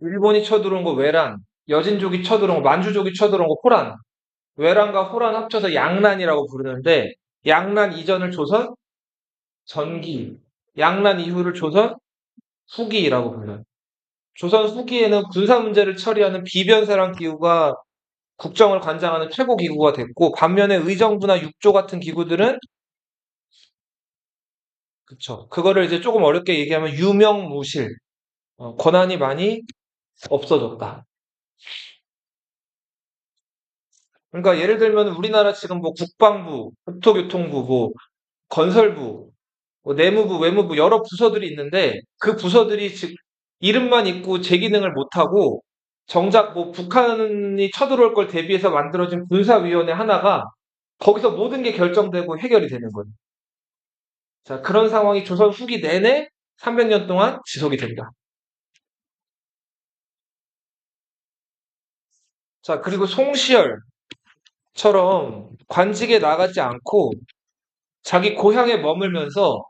일본이 쳐들어온 거 외란, 여진족이 쳐들어온 거, 만주족이 쳐들어온 거 호란. 외란과 호란 합쳐서 양란이라고 부르는데, 양란 이전을 조선 전기, 양란 이후를 조선 후기라고 불러요. 조선 후기에는 군사 문제를 처리하는 비변사랑 기구가 국정을 관장하는 최고 기구가 됐고, 반면에 의정부나 육조 같은 기구들은, 그쵸. 그거를 이제 조금 어렵게 얘기하면 유명무실, 권한이 많이 없어졌다. 그러니까 예를 들면 우리나라 지금 뭐 국방부, 국토교통부, 뭐 건설부, 뭐 내무부, 외무부 여러 부서들이 있는데 그 부서들이 즉 이름만 있고 제 기능을 못하고 정작 뭐 북한이 쳐들어올 걸 대비해서 만들어진 군사위원회 하나가 거기서 모든 게 결정되고 해결이 되는 거예요. 자, 그런 상황이 조선 후기 내내 300년 동안 지속이 됩니다. 자, 그리고 송시열처럼 관직에 나가지 않고 자기 고향에 머물면서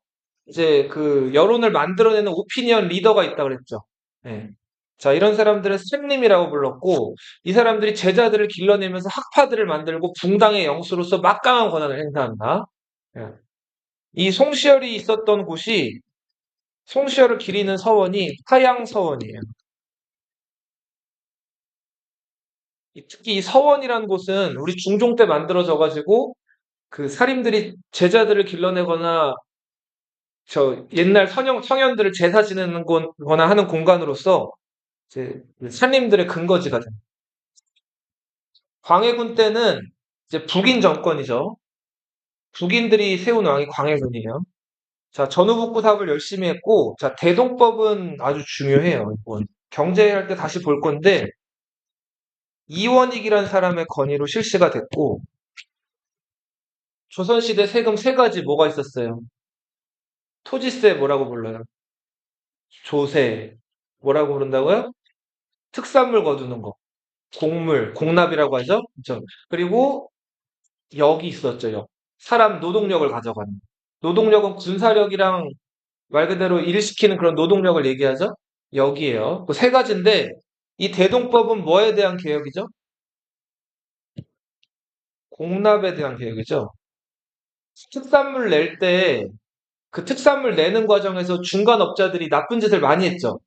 이제 그 여론을 만들어내는 오피니언 리더가 있다 그랬죠. 예. 자, 이런 사람들을 스님이라고 불렀고, 이 사람들이 제자들을 길러내면서 학파들을 만들고 붕당의 영수로서 막강한 권한을 행사한다. 예. 이 송시열이 있었던 곳이, 송시열을 기리는 서원이 화양서원이에요. 특히 이 서원이라는 곳은 우리 중종 때 만들어져가지고, 그 사림들이 제자들을 길러내거나 저 옛날 성현들을 제사 지내는 거나 하는 공간으로서 이제 산림들의 근거지가 됩니다. 광해군 때는 이제 북인 정권이죠. 북인들이 세운 왕이 광해군이에요. 자, 전후북부 사업을 열심히 했고, 자, 대동법은 아주 중요해요. 이건. 경제할 때 다시 볼 건데, 이원익이라는 사람의 건의로 실시가 됐고, 조선시대 세금 세 가지 뭐가 있었어요? 토지세 뭐라고 불러요? 조세. 뭐라고 부른다고요? 특산물 거두는 거. 공물, 공납이라고 하죠? 그죠? 그리고 역이 있었죠, 역. 사람 노동력을 가져가는. 노동력은 군사력이랑 말 그대로 일시키는 그런 노동력을 얘기하죠? 역이에요. 그 세 가지인데, 이 대동법은 뭐에 대한 개혁이죠? 공납에 대한 개혁이죠. 특산물 낼 때, 그 특산물 내는 과정에서 중간업자들이 나쁜 짓을 많이 했죠.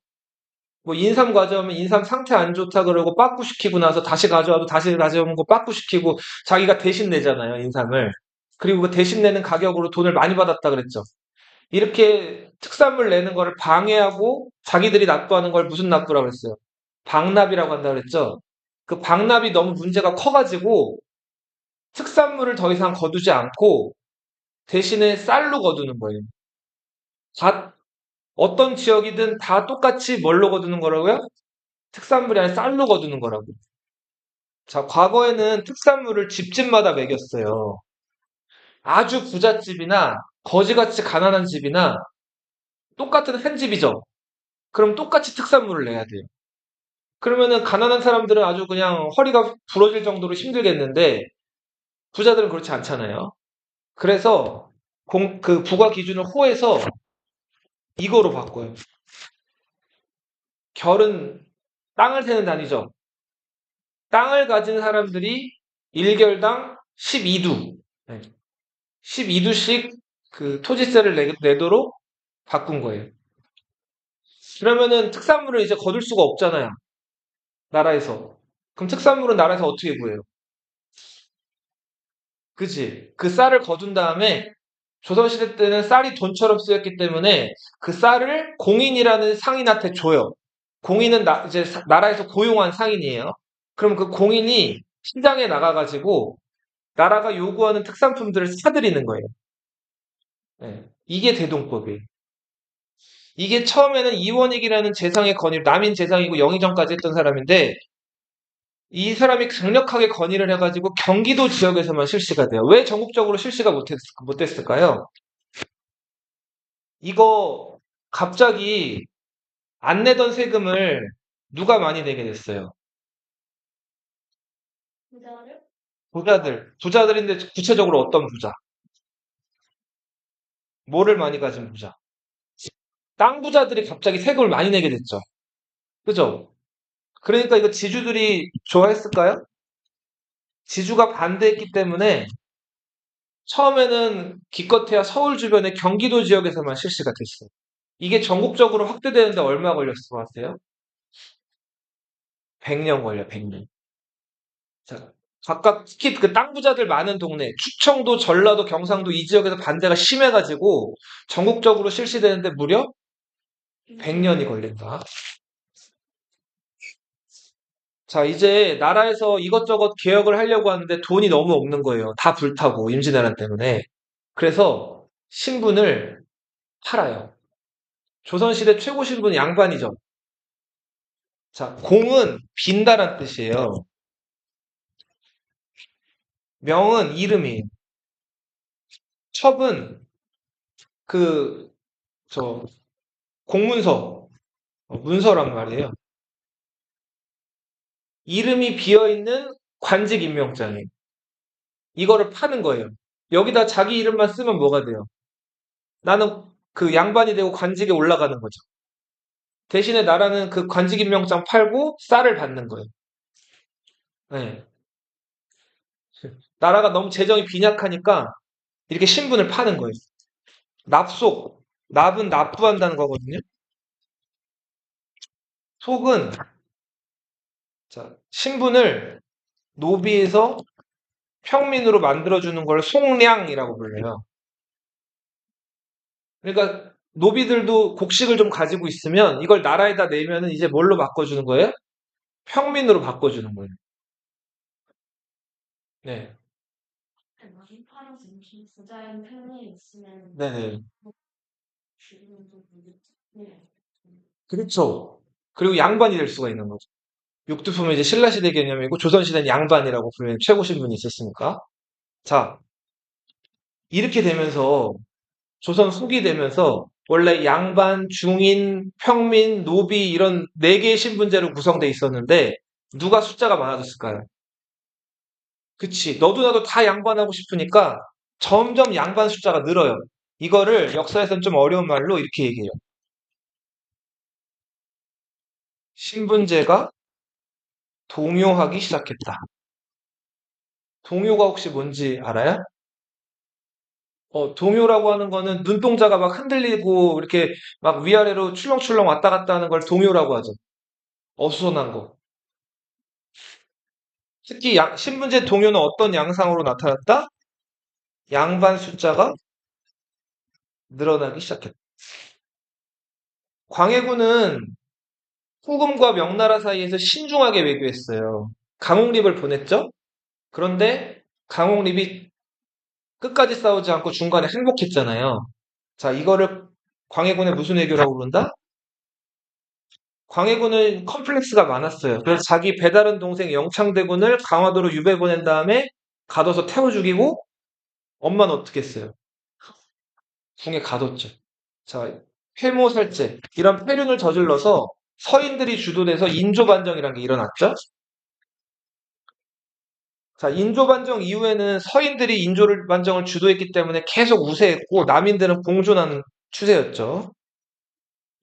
뭐 인삼 가져오면 인삼 상태 안 좋다 그러고 빠꾸시키고 나서 다시 가져와도 다시 가져오는 거 빠꾸시키고 자기가 대신 내잖아요, 인삼을. 그리고 그 대신 내는 가격으로 돈을 많이 받았다 그랬죠. 이렇게 특산물 내는 거를 방해하고 자기들이 납부하는 걸 무슨 납부라고 그랬어요? 방납이라고 한다 그랬죠. 그 방납이 너무 문제가 커가지고 특산물을 더 이상 거두지 않고 대신에 쌀로 거두는 거예요. 다 어떤 지역이든 다 똑같이 뭘로 거두는 거라고요? 특산물이 아니라 쌀로 거두는 거라고. 자, 과거에는 특산물을 집집마다 매겼어요. 아주 부잣집이나 거지같이 가난한 집이나 똑같은 한 집이죠. 그럼 똑같이 특산물을 내야 돼요. 그러면은 가난한 사람들은 아주 그냥 허리가 부러질 정도로 힘들겠는데 부자들은 그렇지 않잖아요. 그래서 그 부과 기준을 호해서 이거로 바꿔요. 결은 땅을 세는 단위죠. 땅을 가진 사람들이 1결당 12두, 12두씩 그 토지세를 내도록 바꾼 거예요. 그러면은 특산물을 이제 거둘 수가 없잖아요. 나라에서. 그럼 특산물은 나라에서 어떻게 구해요? 그치? 그 쌀을 거둔 다음에 조선시대 때는 쌀이 돈처럼 쓰였기 때문에 그 쌀을 공인이라는 상인한테 줘요. 공인은 이제 나라에서 고용한 상인이에요. 그럼 그 공인이 시장에 나가가지고 나라가 요구하는 특산품들을 사들이는 거예요. 네. 이게 대동법이에요. 이게 처음에는 이원익이라는 재상의 건의, 남인 재상이고 영의정까지 했던 사람인데 이 사람이 강력하게 건의를 해가지고 경기도 지역에서만 실시가 돼요. 왜 전국적으로 실시가 못했을까요? 이거 갑자기 안 내던 세금을 누가 많이 내게 됐어요? 부자들. 부자들인데 구체적으로 어떤 부자? 뭐를 많이 가진 부자? 땅 부자들이 갑자기 세금을 많이 내게 됐죠. 그죠? 그러니까 이거 지주들이 좋아했을까요? 지주가 반대했기 때문에 처음에는 기껏해야 서울 주변의 경기도 지역에서만 실시가 됐어요. 이게 전국적으로 확대되는데 얼마 걸렸을 것 같아요? 100년 걸려, 100년. 자, 각각 특히 그 땅 부자들 많은 동네, 충청도, 전라도, 경상도 이 지역에서 반대가 심해가지고 전국적으로 실시되는데 무려 100년이 걸린다. 자, 이제 나라에서 이것저것 개혁을 하려고 하는데 돈이 너무 없는 거예요. 다 불타고, 임진왜란 때문에. 그래서 신분을 팔아요. 조선시대 최고 신분은 양반이죠. 자, 공은 빈다란 뜻이에요. 명은 이름이에요. 첩은 그, 저, 공문서, 문서란 말이에요. 이름이 비어있는 관직 임명장이에요. 이거를 파는 거예요. 여기다 자기 이름만 쓰면 뭐가 돼요? 나는 그 양반이 되고 관직에 올라가는 거죠. 대신에 나라는 그 관직 임명장 팔고 쌀을 받는 거예요. 네. 나라가 너무 재정이 빈약하니까 이렇게 신분을 파는 거예요. 납속, 납은 납부한다는 거거든요. 속은 자, 신분을 노비에서 평민으로 만들어주는 걸 속량이라고 불러요. 그러니까 노비들도 곡식을 좀 가지고 있으면 이걸 나라에다 내면은 이제 뭘로 바꿔주는 거예요? 평민으로 바꿔주는 거예요. 네. 네네. 그렇죠. 그리고 양반이 될 수가 있는 거죠. 육두품은 이제 신라시대 개념이고 조선시대는 양반이라고 불리는 최고 신분이 있었으니까. 자, 이렇게 되면서 조선 후기 되면서 원래 양반, 중인, 평민, 노비 이런 네 개의 신분제로 구성돼 있었는데 누가 숫자가 많아졌을까요? 그치. 너도 나도 다 양반하고 싶으니까 점점 양반 숫자가 늘어요. 이거를 역사에서는 좀 어려운 말로 이렇게 얘기해요. 신분제가 동요하기 시작했다. 동요가 혹시 뭔지 알아요? 동요라고 하는 거는 눈동자가 막 흔들리고 이렇게 막 위아래로 출렁출렁 왔다 갔다 하는 걸 동요라고 하죠. 어수선한 거. 특히 신분제 동요는 어떤 양상으로 나타났다? 양반 숫자가 늘어나기 시작했다. 광해군은 후금과 명나라 사이에서 신중하게 외교했어요. 강홍립을 보냈죠? 그런데 강홍립이 끝까지 싸우지 않고 중간에 항복했잖아요. 자, 이거를 광해군의 무슨 외교라고 부른다? 광해군은 컴플렉스가 많았어요. 그래서 자기 배다른 동생 영창대군을 강화도로 유배 보낸 다음에 가둬서 태워 죽이고 엄마는 어떻게 했어요? 궁에 가뒀죠. 자, 폐모살제 이런 폐륜을 저질러서 서인들이 주도돼서 인조반정이라는 게 일어났죠. 자, 인조반정 이후에는 서인들이 인조반정을 주도했기 때문에 계속 우세했고 남인들은 공존하는 추세였죠.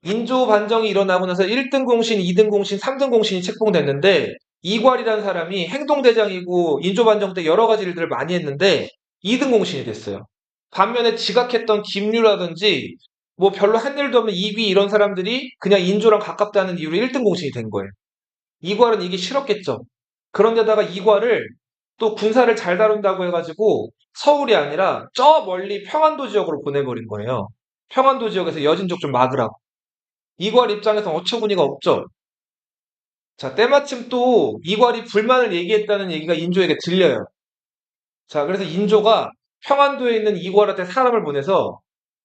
인조 반정이 일어나고 나서 1등 공신, 2등 공신, 3등 공신이 책봉됐는데 이괄이라는 사람이 행동대장이고 인조 반정 때 여러 가지 일들을 많이 했는데 2등 공신이 됐어요. 반면에 지각했던 김류라든지 뭐 별로 한 일도 없는 이비 이런 사람들이 그냥 인조랑 가깝다는 이유로 1등 공신이 된 거예요. 이괄은 이게 싫었겠죠. 그런데다가 이괄을 또 군사를 잘 다룬다고 해가지고 서울이 아니라 저 멀리 평안도 지역으로 보내버린 거예요. 평안도 지역에서 여진족 좀 막으라고. 이괄 입장에서 어처구니가 없죠. 자, 때마침 또 이괄이 불만을 얘기했다는 얘기가 인조에게 들려요. 자, 그래서 인조가 평안도에 있는 이괄한테 사람을 보내서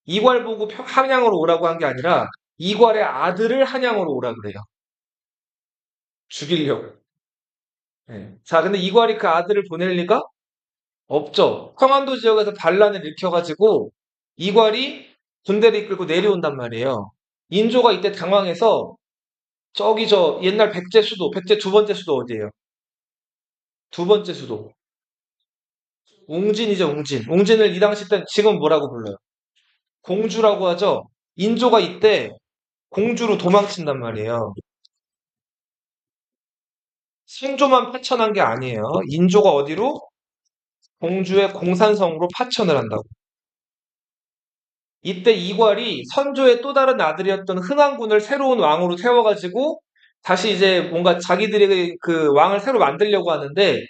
이괄 보고 한양으로 오라고 한 게 아니라 이괄의 아들을 한양으로 오라 그래요. 죽이려고. 예. 자, 근데 이괄이 그 아들을 보낼 리가 없죠. 평안도 지역에서 반란을 일으켜가지고 이괄이 군대를 이끌고 내려온단 말이에요. 인조가 이때 당황해서 저기 저 옛날 백제 수도, 백제 두 번째 수도 어디예요? 두 번째 수도. 웅진이죠, 웅진. 웅진을 이 당시 때 지금 뭐라고 불러요? 공주라고 하죠. 인조가 이때 공주로 도망친단 말이에요. 선조만 파천한 게 아니에요. 인조가 어디로? 공주의 공산성으로 파천을 한다고. 이때 이괄이 선조의 또 다른 아들이었던 흥왕군을 새로운 왕으로 세워가지고 다시 이제 뭔가 자기들이 그 왕을 새로 만들려고 하는데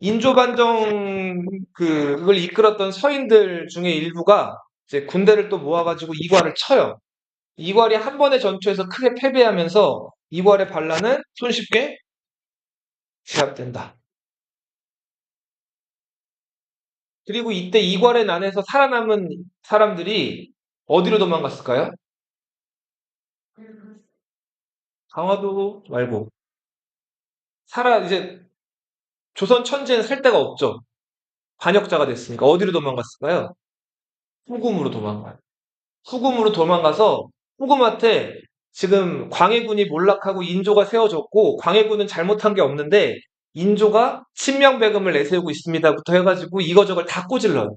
인조반정 그걸 이끌었던 서인들 중에 일부가 이제 군대를 또 모아가지고 이괄을 쳐요. 이괄이 한 번의 전투에서 크게 패배하면서 이괄의 반란은 손쉽게 제압된다. 그리고 이때 이괄의 난에서 살아남은 사람들이 어디로 도망갔을까요? 강화도 말고 이제 조선 천지에는 살 데가 없죠. 반역자가 됐으니까 어디로 도망갔을까요? 후금으로 도망가요. 후금으로 도망가서 후금한테 지금 광해군이 몰락하고 인조가 세워졌고 광해군은 잘못한 게 없는데 인조가 친명배금을 내세우고 있습니다부터 해가지고 이거저걸 다 꼬질러요.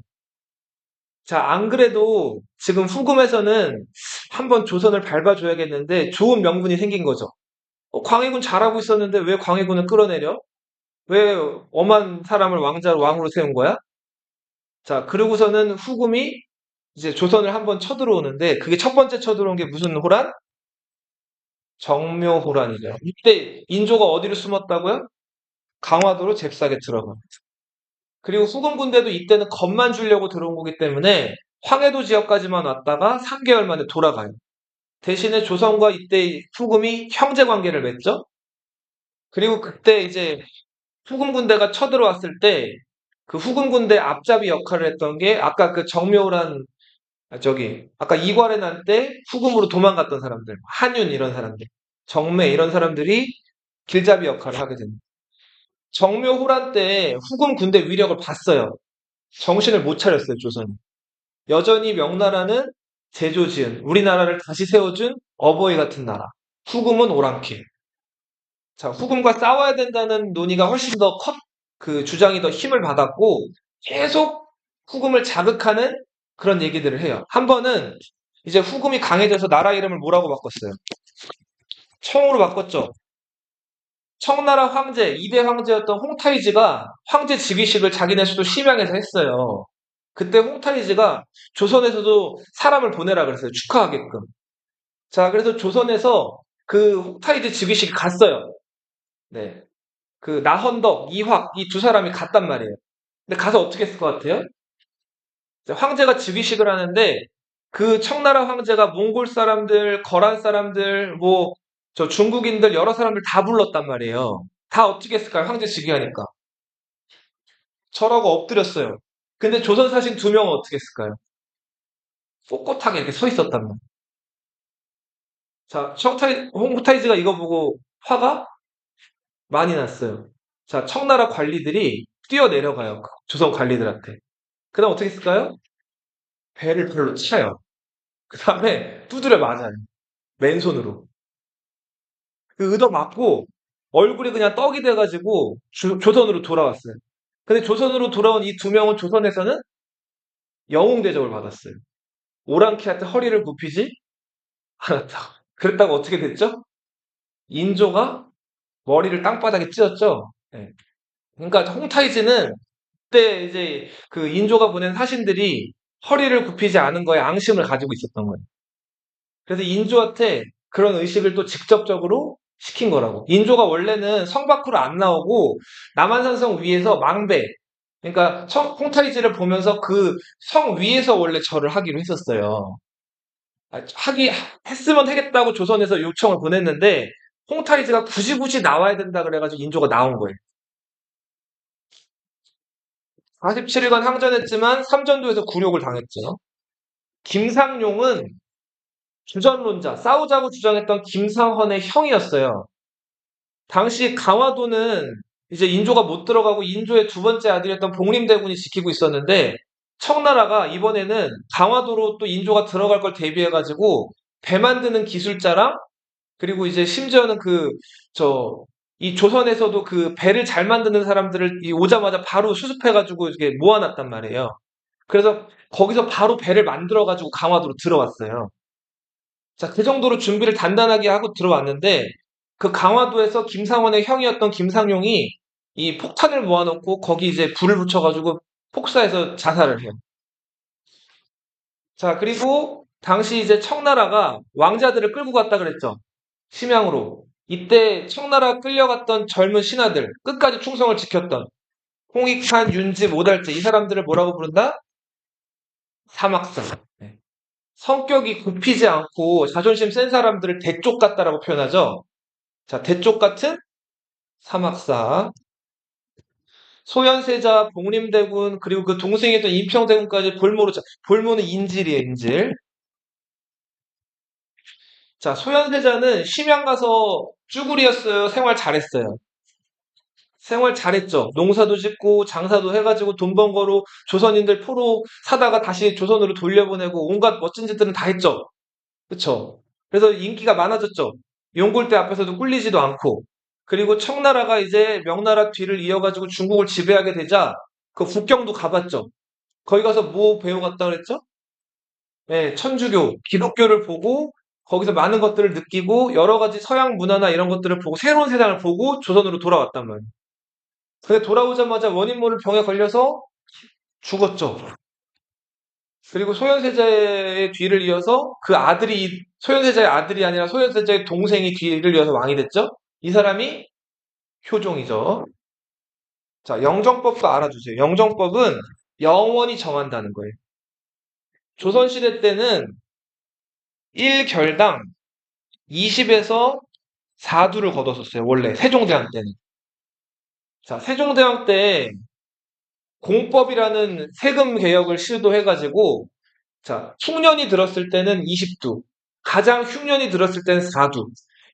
자, 안 그래도 지금 후금에서는 한번 조선을 밟아줘야겠는데 좋은 명분이 생긴 거죠. 광해군 잘하고 있었는데 왜 광해군을 끌어내려? 왜 엄한 사람을 왕으로 세운 거야? 자, 그러고서는 후금이 이제 조선을 한번 쳐들어오는데 그게 첫 번째 쳐들어온 게 무슨 호란? 정묘호란이죠. 이때 인조가 어디로 숨었다고요? 강화도로 잽싸게 들어가. 그리고 후금 군대도 이때는 겁만 주려고 들어온 거기 때문에 황해도 지역까지만 왔다가 3개월 만에 돌아가요. 대신에 조선과 이때 후금이 형제 관계를 맺죠. 그리고 그때 이제 후금 군대가 쳐들어왔을 때 그 후금 군대 앞잡이 역할을 했던 게 아까 그 정묘호란 아까 이괄의 난 때 후금으로 도망갔던 사람들, 한윤 이런 사람들, 정매 이런 사람들이 길잡이 역할을 하게 됩니다. 정묘호란 때 후금 군대 위력을 봤어요. 정신을 못 차렸어요, 조선이. 여전히 명나라는 제조지은, 우리나라를 다시 세워준 어버이 같은 나라. 후금은 오랑캐. 자, 후금과 싸워야 된다는 논의가 훨씬 더 그 주장이 더 힘을 받았고, 계속 후금을 자극하는 그런 얘기들을 해요. 한 번은 이제 후금이 강해져서 나라 이름을 뭐라고 바꿨어요? 청으로 바꿨죠. 청나라 황제, 2대 황제였던 홍타이지가 황제 즉위식을 자기네 수도 심양에서 했어요. 그때 홍타이지가 조선에서도 사람을 보내라 그랬어요. 축하하게끔. 자, 그래서 조선에서 그 홍타이지 즉위식이 갔어요. 네. 그 나헌덕, 이확 이 두 사람이 갔단 말이에요. 근데 가서 어떻게 했을 것 같아요? 황제가 즉위식을 하는데 그 청나라 황제가 몽골 사람들, 거란 사람들, 뭐 저 중국인들 여러 사람들 다 불렀단 말이에요. 다 어떻게 했을까요? 황제 즉위하니까. 절하고 엎드렸어요. 근데 조선 사신 두 명은 어떻게 했을까요? 꼿꼿하게 이렇게 서 있었단 말이에요. 자, 홍타이즈가 이거 보고 화가 많이 났어요. 자, 청나라 관리들이 뛰어내려가요. 그 조선 관리들한테. 그 다음 어떻게 했을까요? 배를 별로 차요. 그 다음에 두드려 맞아요. 맨손으로. 그 의도 맞고 얼굴이 그냥 떡이 돼가지고 조선으로 돌아왔어요. 근데 조선으로 돌아온 이 두 명은 조선에서는 영웅 대접을 받았어요. 오랑캐한테 허리를 굽히지 않았다고. 그랬다고 어떻게 됐죠? 인조가 머리를 땅바닥에 찧었죠. 네. 그러니까 홍타이즈는 그때 이제 그 인조가 보낸 사신들이 허리를 굽히지 않은 거에 앙심을 가지고 있었던 거예요. 그래서 인조한테 그런 의식을 또 직접적으로 시킨 거라고. 인조가 원래는 성 밖으로 안 나오고 남한산성 위에서 망배, 그러니까 홍타이즈를 보면서 그 성 위에서 원래 절을 하기로 했었어요. 했으면 하겠다고 조선에서 요청을 보냈는데 홍타이즈가 굳이 나와야 된다 그래가지고 인조가 나온 거예요. 47일간 항전했지만 삼전도에서 굴욕을 당했죠. 김상용은 주전론자, 싸우자고 주장했던 김상헌의 형이었어요. 당시 강화도는 이제 인조가 못 들어가고 인조의 두 번째 아들이었던 복림대군이 지키고 있었는데 청나라가 이번에는 강화도로 또 인조가 들어갈 걸 대비해가지고 배 만드는 기술자랑 그리고 이제 심지어는 이 조선에서도 그 배를 잘 만드는 사람들을 오자마자 바로 수습해가지고 이렇게 모아놨단 말이에요. 그래서 거기서 바로 배를 만들어가지고 강화도로 들어왔어요. 자, 그 정도로 준비를 단단하게 하고 들어왔는데 그 강화도에서 김상원의 형이었던 김상용이 이 폭탄을 모아놓고 거기 이제 불을 붙여가지고 폭사해서 자살을 해요. 자, 그리고 당시 이제 청나라가 왕자들을 끌고 갔다 그랬죠. 심양으로. 이때 청나라 끌려갔던 젊은 신하들, 끝까지 충성을 지켰던 홍익환, 윤집, 오달재 이 사람들을 뭐라고 부른다? 사막사. 네. 성격이 굽히지 않고 자존심 센 사람들을 대쪽 같다라고 표현하죠. 자, 대쪽 같은 사막사. 소현세자, 복림대군, 그리고 그 동생이었던 인평대군까지 볼모로, 볼모는 인질이에요, 인질. 자, 소현세자는 심양 가서 쭈구리였어요? 생활 잘했어요? 생활 잘했죠. 농사도 짓고 장사도 해가지고 돈 번 거로 조선인들 포로 사다가 다시 조선으로 돌려보내고 온갖 멋진 짓들은 다 했죠. 그쵸? 그래서 인기가 많아졌죠. 용골대 앞에서도 꿀리지도 않고. 그리고 청나라가 이제 명나라 뒤를 이어가지고 중국을 지배하게 되자 그 국경도 가봤죠. 거기 가서 뭐 배워갔다 그랬죠? 네, 천주교, 기독교를 보고 거기서 많은 것들을 느끼고 여러 가지 서양 문화나 이런 것들을 보고 새로운 세상을 보고 조선으로 돌아왔단 말이에요. 근데 돌아오자마자 원인 모를 병에 걸려서 죽었죠. 그리고 소현세자의 뒤를 이어서 그 아들이 소현세자의 아들이 아니라 소현세자의 동생이 뒤를 이어서 왕이 됐죠. 이 사람이 효종이죠. 자, 영정법도 알아두세요. 영정법은 영원히 정한다는 거예요. 조선시대 때는 1결당 20에서 4두를 거뒀었어요. 원래 세종대왕 때는. 자, 세종대왕 때 공법이라는 세금 개혁을 시도해가지고 자, 흉년이 들었을 때는 20두, 가장 흉년이 들었을 때는 4두.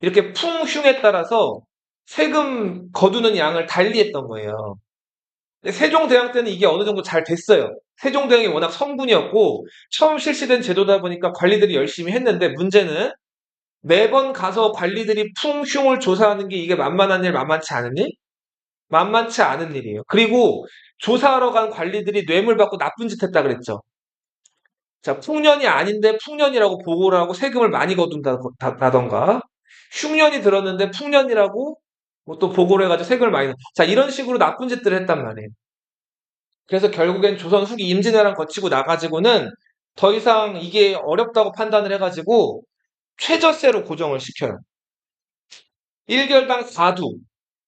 이렇게 풍흉에 따라서 세금 거두는 양을 달리했던 거예요. 근데 세종대왕 때는 이게 어느 정도 잘 됐어요. 세종대왕이 워낙 성군이었고 처음 실시된 제도다 보니까 관리들이 열심히 했는데 문제는 매번 가서 관리들이 풍흉을 조사하는 게 이게 만만한 일, 만만치 않은 일? 만만치 않은 일이에요. 그리고 조사하러 간 관리들이 뇌물 받고 나쁜 짓 했다 그랬죠. 자, 풍년이 아닌데 풍년이라고 보고를 하고 세금을 많이 거둔다던가, 흉년이 들었는데 풍년이라고 뭐또 보고를 해가지고 세금을 많이, 자, 이런 식으로 나쁜 짓들을 했단 말이에요. 그래서 결국엔 조선 후기 임진왜란 거치고 나가지고는 더 이상 이게 어렵다고 판단을 해가지고 최저세로 고정을 시켜요. 1결당 4두,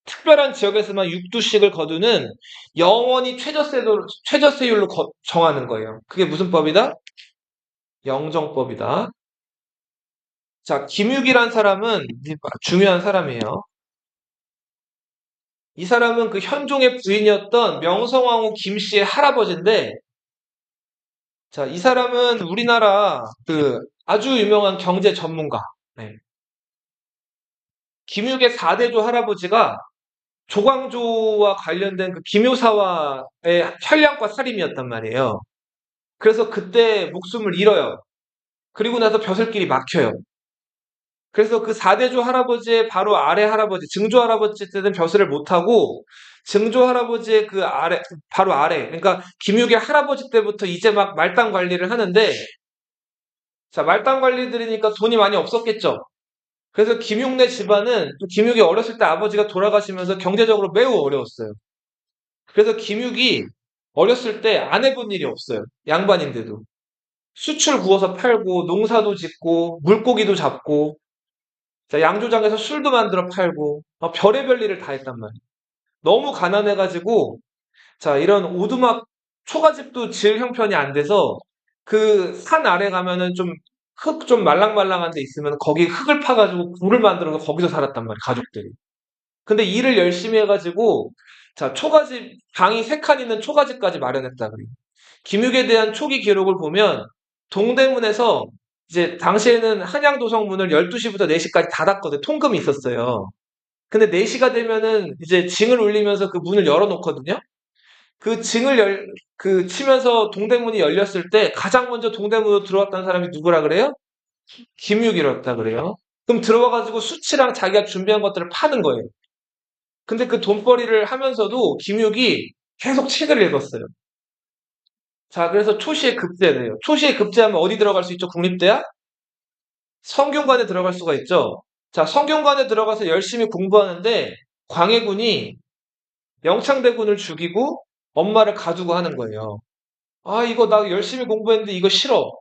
특별한 지역에서만 6두씩을 거두는 영원히 최저세율로 정하는 거예요. 그게 무슨 법이다? 영정법이다. 자, 김육이란 사람은 중요한 사람이에요. 이 사람은 그 현종의 부인이었던 명성황후 김씨의 할아버지인데, 자, 이 사람은 우리나라 그 아주 유명한 경제 전문가. 네. 김육의 4대조 할아버지가 조광조와 관련된 그 김효사와의 혈량과 살인이었단 말이에요. 그래서 그때 목숨을 잃어요. 그리고 나서 벼슬길이 막혀요. 그래서 그 4대조 할아버지의 바로 아래 할아버지, 증조 할아버지 때는 벼슬을 못하고, 증조 할아버지의 그 아래, 바로 아래, 그러니까 김육의 할아버지 때부터 이제 막 말단 관리를 하는데, 자, 말단 관리들이니까 돈이 많이 없었겠죠. 그래서 김육네 집안은 김육이 어렸을 때 아버지가 돌아가시면서 경제적으로 매우 어려웠어요. 그래서 김육이 어렸을 때 안 해본 일이 없어요. 양반인데도. 수출 구워서 팔고, 농사도 짓고, 물고기도 잡고, 자, 양조장에서 술도 만들어 팔고, 별의별 일을 다 했단 말이에요. 너무 가난해가지고, 자, 이런 오두막 초가집도 지을 형편이 안 돼서, 그 산 아래 가면은 좀, 흙 좀 말랑말랑한 데 있으면 거기 흙을 파가지고 굴을 만들어서 거기서 살았단 말이에요, 가족들이. 근데 일을 열심히 해가지고, 자, 초가집, 방이 3칸 있는 초가집까지 마련했다 그래요. 김육에 대한 초기 기록을 보면, 동대문에서 이제 당시에는 한양도성문을 12시부터 4시까지 닫았거든요. 통금이 있었어요. 근데 4시가 되면은 이제 징을 울리면서 그 문을 열어놓거든요. 그 그 치면서 동대문이 열렸을 때 가장 먼저 동대문으로 들어왔다는 사람이 누구라 그래요? 김육이었다 그래요. 그럼 들어와가지고 수치랑 자기가 준비한 것들을 파는 거예요. 근데 그 돈벌이를 하면서도 김육이 계속 책을 읽었어요. 자, 그래서 초시에 급제돼요. 초시에 급제하면 어디 들어갈 수 있죠? 국립대학? 성균관에 들어갈 수가 있죠. 자, 성균관에 들어가서 열심히 공부하는데 광해군이 영창대군을 죽이고 엄마를 가두고 하는 거예요. 아, 이거 나 열심히 공부했는데 이거 싫어.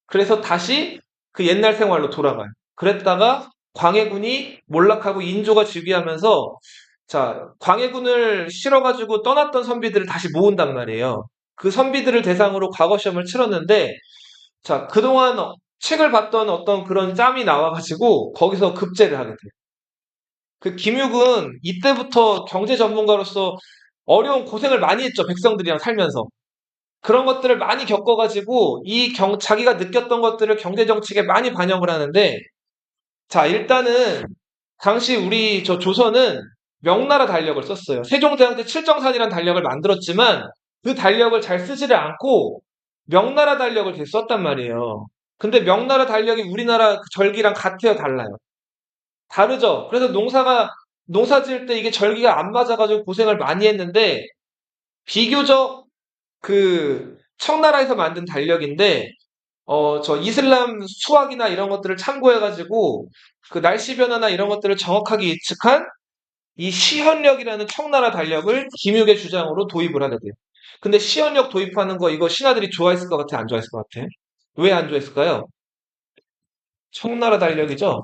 그래서 다시 그 옛날 생활로 돌아가요. 그랬다가 광해군이 몰락하고 인조가 즉위하면서 자, 광해군을 싫어가지고 떠났던 선비들을 다시 모은단 말이에요. 그 선비들을 대상으로 과거 시험을 치렀는데 자, 그동안 책을 봤던 어떤 그런 짬이 나와가지고 거기서 급제를 하게 돼요. 그 김육은 이때부터 경제 전문가로서 어려운 고생을 많이 했죠. 백성들이랑 살면서. 그런 것들을 많이 겪어가지고 자기가 느꼈던 것들을 경제 정책에 많이 반영을 하는데 자, 일단은 당시 우리 저 조선은 명나라 달력을 썼어요. 세종대왕 때 칠정산이라는 달력을 만들었지만 그 달력을 잘 쓰지를 않고 명나라 달력을 계속 썼단 말이에요. 근데 명나라 달력이 우리나라 그 절기랑 같아요, 달라요? 다르죠. 그래서 농사 지을 때 이게 절기가 안 맞아가지고 고생을 많이 했는데 비교적 그 청나라에서 만든 달력인데 저 이슬람 수학이나 이런 것들을 참고해가지고 그 날씨 변화나 이런 것들을 정확하게 예측한 이 시현력이라는 청나라 달력을 김육의 주장으로 도입을 하게 돼요. 근데 시현력 도입하는 거 이거 신하들이 좋아했을 것 같아, 안 좋아했을 것 같아? 왜 안 좋아했을까요? 청나라 달력이죠.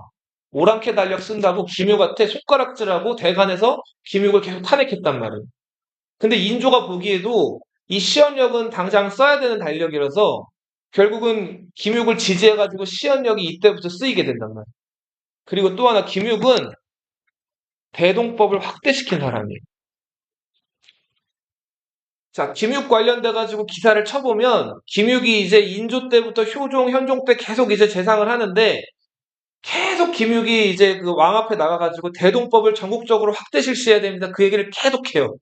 오랑캐 달력 쓴다고 김육한테 손가락질하고 대간에서 김육을 계속 탄핵했단 말이에요. 근데 인조가 보기에도 이 시현력은 당장 써야 되는 달력이라서 결국은 김육을 지지해가지고 시현력이 이때부터 쓰이게 된단 말이에요. 그리고 또 하나 김육은 대동법을 확대시킨 사람이에요. 자, 김육 관련돼가지고 기사를 쳐보면 김육이 이제 인조 때부터 효종, 현종 때 계속 이제 재상을 하는데 계속 김육이 이제 그 왕 앞에 나가가지고 대동법을 전국적으로 확대 실시해야 됩니다. 그 얘기를 계속 해요.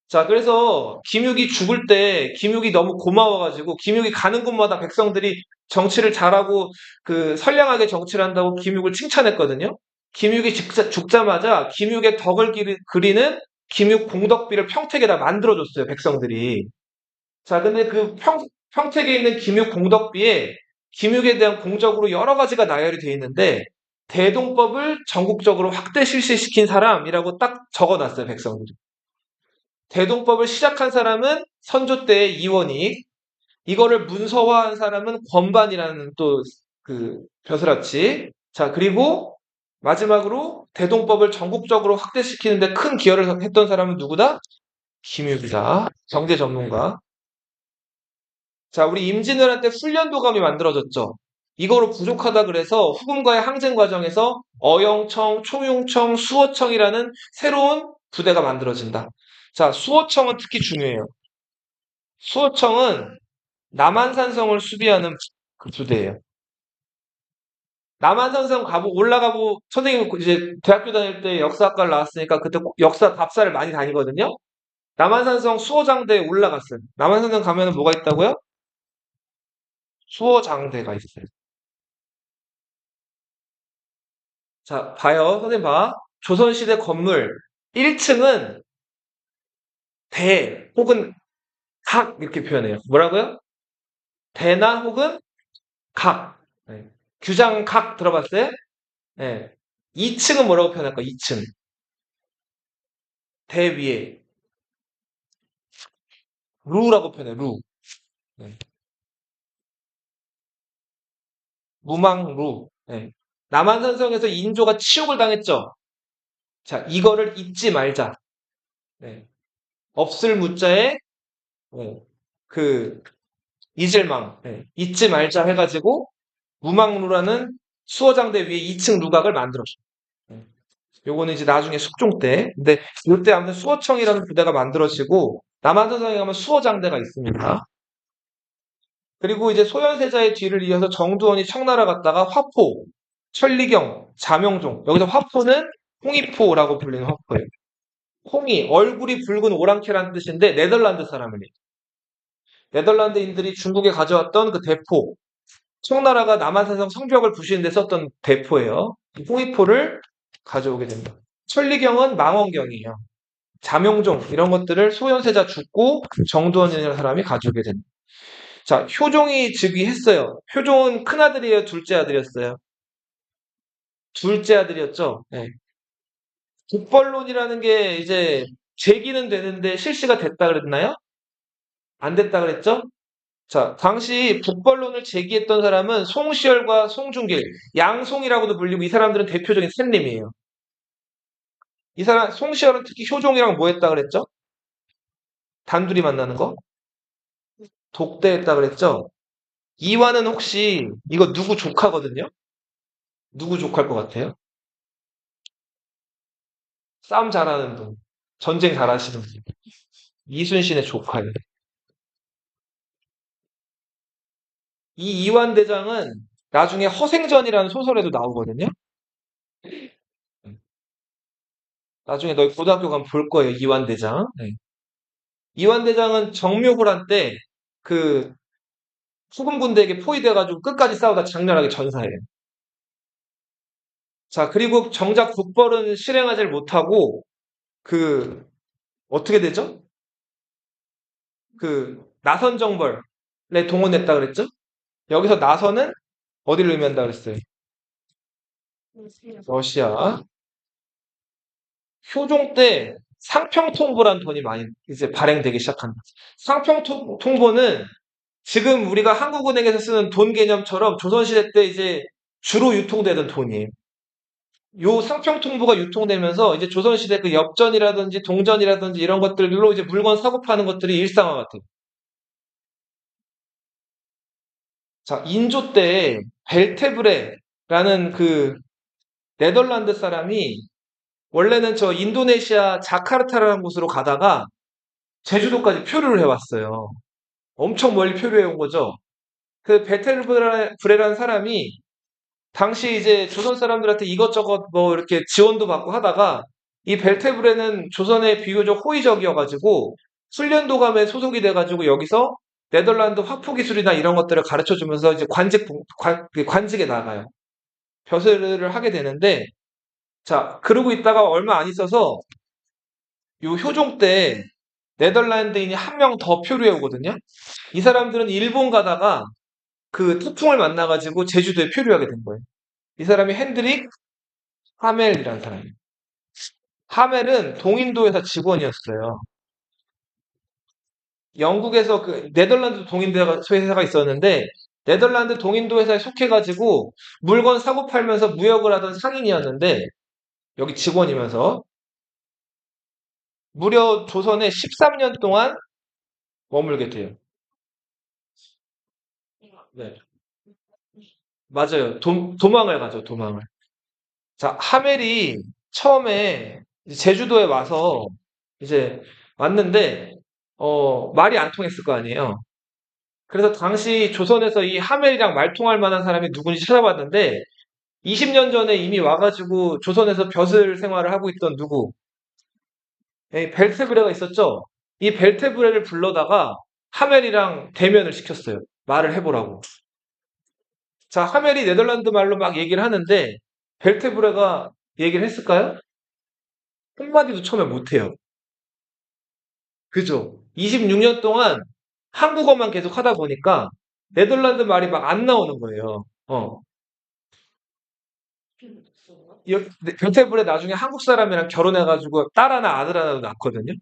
자, 그래서 김육이 죽을 때 김육이 너무 고마워가지고 김육이 가는 곳마다 백성들이 정치를 잘하고 그 선량하게 정치를 한다고 김육을 칭찬했거든요. 김육이 죽자마자 김육의 덕을 그리는 김육 공덕비를 평택에다 만들어줬어요, 백성들이. 자, 근데 그 평택에 있는 김육 공덕비에 김육에 대한 공적으로 여러 가지가 나열이 돼 있는데 대동법을 전국적으로 확대 실시시킨 사람이라고 딱 적어놨어요, 백성들이. 대동법을 시작한 사람은 선조 때의 이원익, 이거를 문서화한 사람은 권반이라는 또 그 벼슬아치. 자, 그리고 마지막으로 대동법을 전국적으로 확대시키는데 큰 기여를 했던 사람은 누구다? 김육이다. 경제 전문가. 자, 우리 임진왜란 때 훈련도감이 만들어졌죠. 이거로 부족하다 그래서 후금과의 항쟁 과정에서 어영청, 총용청, 수호청이라는 새로운 부대가 만들어진다. 자, 수호청은 특히 중요해요. 수호청은 남한산성을 수비하는 그 부대예요. 남한산성 올라가고 선생님 이제 대학교 다닐 때 역사학과를 나왔으니까 그때 역사 답사를 많이 다니거든요. 남한산성 수호장대에 올라갔어요. 남한산성 가면은 뭐가 있다고요? 수호장대가 있어요. 자, 봐요. 선생님 봐. 조선시대 건물 1층은 대 혹은 각 이렇게 표현해요. 뭐라고요? 대나 혹은 각. 네. 규장각 들어봤어요? 네. 2층은 뭐라고 표현할까? 2층. 대 위에 루라고 표현해요. 루. 네. 무망루. 네. 남한산성에서 인조가 치욕을 당했죠. 자, 이거를 잊지 말자. 네. 없을 무자에 네. 그 잊을망. 네. 잊지 말자 해가지고 무망루라는 수호장대 위에 2층 누각을 만들었어요. 네. 요거는 이제 나중에 숙종 때. 근데 이때 아무튼 수호청이라는 부대가 만들어지고 남한산성에 가면 수호장대가 있습니다. 그리고 이제 소현세자의 뒤를 이어서 정두원이 청나라 갔다가 화포, 천리경, 자명종. 여기서 화포는 홍이포라고 불리는 화포예요. 홍이 얼굴이 붉은 오랑캐라는 뜻인데 네덜란드 사람이에요. 네덜란드인들이 중국에 가져왔던 그 대포. 청나라가 남한산성 성벽을 부수는 데 썼던 대포예요. 홍이포를 가져오게 됩니다. 천리경은 망원경이에요. 자명종 이런 것들을 소현세자 죽고 정두원이라는 사람이 가져오게 됩니다. 자, 효종이 즉위했어요. 효종은 큰아들이에요? 둘째 아들이었어요? 둘째 아들이었죠. 네. 북벌론이라는 게 이제 제기는 되는데 실시가 됐다 그랬나요? 안 됐다 그랬죠? 자, 당시 북벌론을 제기했던 사람은 송시열과 송중길, 양송이라고도 불리고 이 사람들은 대표적인 샌님이에요. 이 사람, 송시열은 특히 효종이랑 뭐 했다 그랬죠? 단둘이 만나는 거? 독대했다 그랬죠? 이완은 혹시 이거 누구 조카거든요? 누구 조카일 것 같아요? 싸움 잘하는 분, 전쟁 잘하시는 분. 이순신의 조카예요. 이 이완 대장은 나중에 허생전이라는 소설에도 나오거든요. 나중에 너희 고등학교 가면 볼 거예요. 이완 대장. 네. 이완 대장은 정묘호란 때 그 수금 군대에게 포위돼가지고 끝까지 싸우다 장렬하게 전사해요. 자, 그리고 정작 북벌은 실행하지 못하고 그 어떻게 되죠? 그 나선 정벌에 동원했다 그랬죠? 여기서 나선은 어디를 의미한다 그랬어요? 러시아. 효종 때 상평통보란 돈이 많이 이제 발행되기 시작한다. 상평통보는 지금 우리가 한국은행에서 쓰는 돈 개념처럼 조선시대 때 이제 주로 유통되던 돈이에요. 요 상평통보가 유통되면서 이제 조선시대 그 엽전이라든지 동전이라든지 이런 것들로 이제 물건 사고 파는 것들이 일상화가 돼요. 자, 인조 때 벨테브레라는 그 네덜란드 사람이 원래는 저 인도네시아 자카르타라는 곳으로 가다가 제주도까지 표류를 해왔어요. 엄청 멀리 표류해 온 거죠. 그 베텔브레라는 사람이 당시 이제 조선 사람들한테 이것저것 뭐 이렇게 지원도 받고 하다가 이 벨테브레는 조선에 비교적 호의적이어가지고 훈련도감에 소속이 돼가지고 여기서 네덜란드 화포 기술이나 이런 것들을 가르쳐 주면서 이제 관직에 나가요. 벼슬을 하게 되는데 자, 그러고 있다가 얼마 안 있어서 요 효종 때 네덜란드인이 한 명 더 표류해 오거든요. 이 사람들은 일본 가다가 그 태풍을 만나가지고 제주도에 표류하게 된 거예요. 이 사람이 핸드릭 하멜이라는 사람이에요. 하멜은 동인도 회사 직원이었어요. 영국에서 그 네덜란드 동인도 회사가 있었는데 네덜란드 동인도 회사에 속해가지고 물건 사고 팔면서 무역을 하던 상인이었는데 여기 직원이면서 무려 조선에 13년 동안 머물게 돼요. 네, 맞아요. 도망을 가죠, 도망을. 자, 하멜이 처음에 이제 제주도에 와서 이제 왔는데, 말이 안 통했을 거 아니에요. 그래서 당시 조선에서 이 하멜이랑 말통할 만한 사람이 누군지 찾아봤는데, 20년 전에 이미 와가지고 조선에서 벼슬 생활을 하고 있던 누구, 벨테브레가 있었죠? 이 벨테브레를 불러다가 하멜이랑 대면을 시켰어요. 말을 해보라고. 자, 하멜이 네덜란드 말로 막 얘기를 하는데, 벨테브레가 얘기를 했을까요? 한마디도 처음에 못해요. 그죠? 26년 동안 한국어만 계속 하다 보니까 네덜란드 말이 막 안 나오는 거예요. 변태불에 나중에 한국 사람이랑 결혼해가지고 딸 하나 아들 하나도 낳거든요.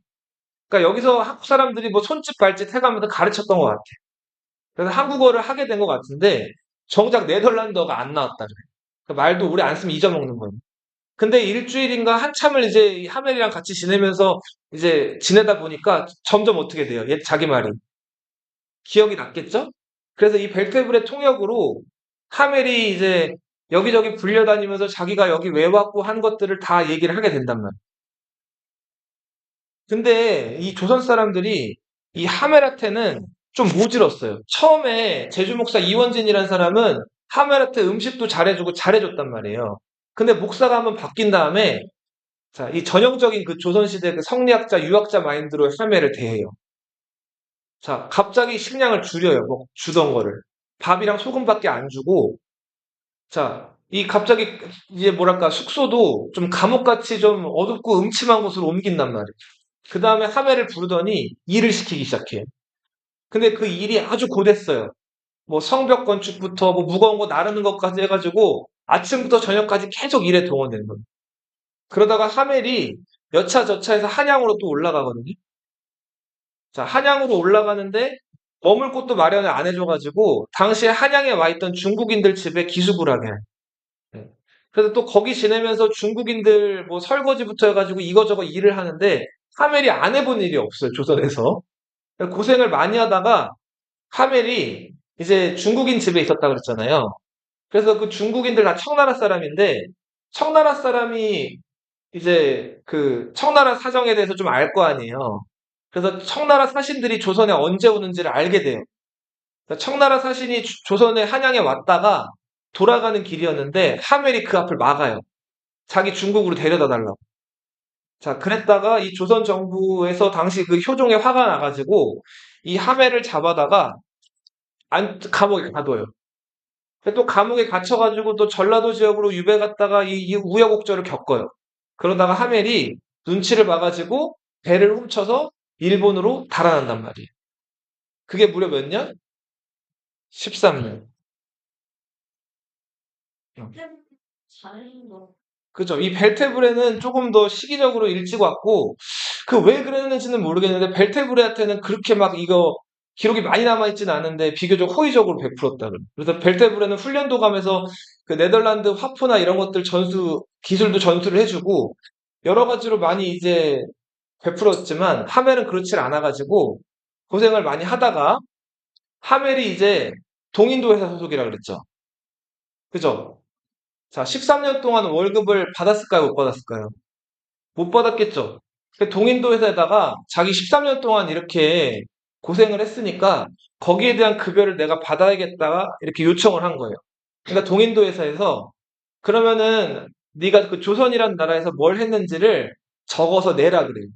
그러니까 여기서 한국 사람들이 뭐 손짓 발짓 해가면서 가르쳤던 것 같아요. 그래서 한국어를 하게 된 것 같은데 정작 네덜란드어가 안 나왔다 그래요. 그러니까 말도 우리 안 쓰면 잊어먹는 거예요. 근데 일주일인가 한참을 이제 이 하멜이랑 같이 지내면서 이제 지내다 보니까 점점 어떻게 돼요? 얘 자기 말이. 기억이 났겠죠? 그래서 이 벨테브레 통역으로 하멜이 이제 여기저기 불려다니면서 자기가 여기 왜 왔고 한 것들을 다 얘기를 하게 된단 말이에요. 근데 이 조선 사람들이 이 하멜한테는 좀 모질었어요. 처음에 제주 목사 이원진이라는 사람은 하멜한테 음식도 잘해주고 잘해줬단 말이에요. 근데 목사가 한번 바뀐 다음에 자, 이 전형적인 그 조선시대 그 성리학자, 유학자 마인드로 하멜을 대해요. 자, 갑자기 식량을 줄여요. 뭐 주던 거를. 밥이랑 소금밖에 안 주고 자, 이 갑자기 이제 뭐랄까 숙소도 좀 감옥같이 좀 어둡고 음침한 곳으로 옮긴단 말이에요. 그 다음에 하멜을 부르더니 일을 시키기 시작해요. 근데 그 일이 아주 고됐어요. 뭐 성벽 건축부터 뭐 무거운 거 나르는 것까지 해가지고 아침부터 저녁까지 계속 일에 동원되는 거예요. 그러다가 하멜이 여차저차해서 한양으로 또 올라가거든요. 자, 한양으로 올라가는데 머물 곳도 마련을 안 해줘가지고 당시에 한양에 와 있던 중국인들 집에 기숙을 하게 해요. 네. 그래서 또 거기 지내면서 중국인들 뭐 설거지부터 해가지고 이거저거 일을 하는데 하멜이 안 해본 일이 없어요, 조선에서. 고생을 많이 하다가 하멜이 이제 중국인 집에 있었다 그랬잖아요. 그래서 그 중국인들 다 청나라 사람인데 청나라 사람이 이제 그 청나라 사정에 대해서 좀 알 거 아니에요. 그래서 청나라 사신들이 조선에 언제 오는지를 알게 돼요. 그러니까 청나라 사신이 조선에 한양에 왔다가 돌아가는 길이었는데 하멜이 그 앞을 막아요. 자기 중국으로 데려다 달라고. 자, 그랬다가 이 조선 정부에서 당시 그 효종에 화가 나가지고 이 하멜을 잡아다가 감옥에 가둬요. 근데 또 감옥에 갇혀가지고 또 전라도 지역으로 유배 갔다가 이 우여곡절을 겪어요. 그러다가 하멜이 눈치를 봐가지고 배를 훔쳐서 일본으로 달아난단 말이에요. 그게 무려 몇 년? 13년. 그죠. 이 벨테브레는 조금 더 시기적으로 일찍 왔고, 그 왜 그랬는지는 모르겠는데, 벨테브레한테는 그렇게 막 이거 기록이 많이 남아있진 않은데, 비교적 호의적으로 베풀었다. 그래서 벨테브레는 훈련도 가면서 그 네덜란드 화포나 이런 것들 기술도 전수를 해주고, 여러 가지로 많이 이제 베풀었지만, 하멜은 그렇지 않아가지고, 고생을 많이 하다가, 하멜이 이제 동인도 회사 소속이라 그랬죠. 그죠? 자, 13년 동안 월급을 받았을까요? 못 받았을까요? 못 받았겠죠. 그 동인도 회사에다가 자기 13년 동안 이렇게 고생을 했으니까 거기에 대한 급여를 내가 받아야겠다 이렇게 요청을 한 거예요. 그러니까 동인도 회사에서 그러면은 네가 그 조선이라는 나라에서 뭘 했는지를 적어서 내라 그래요.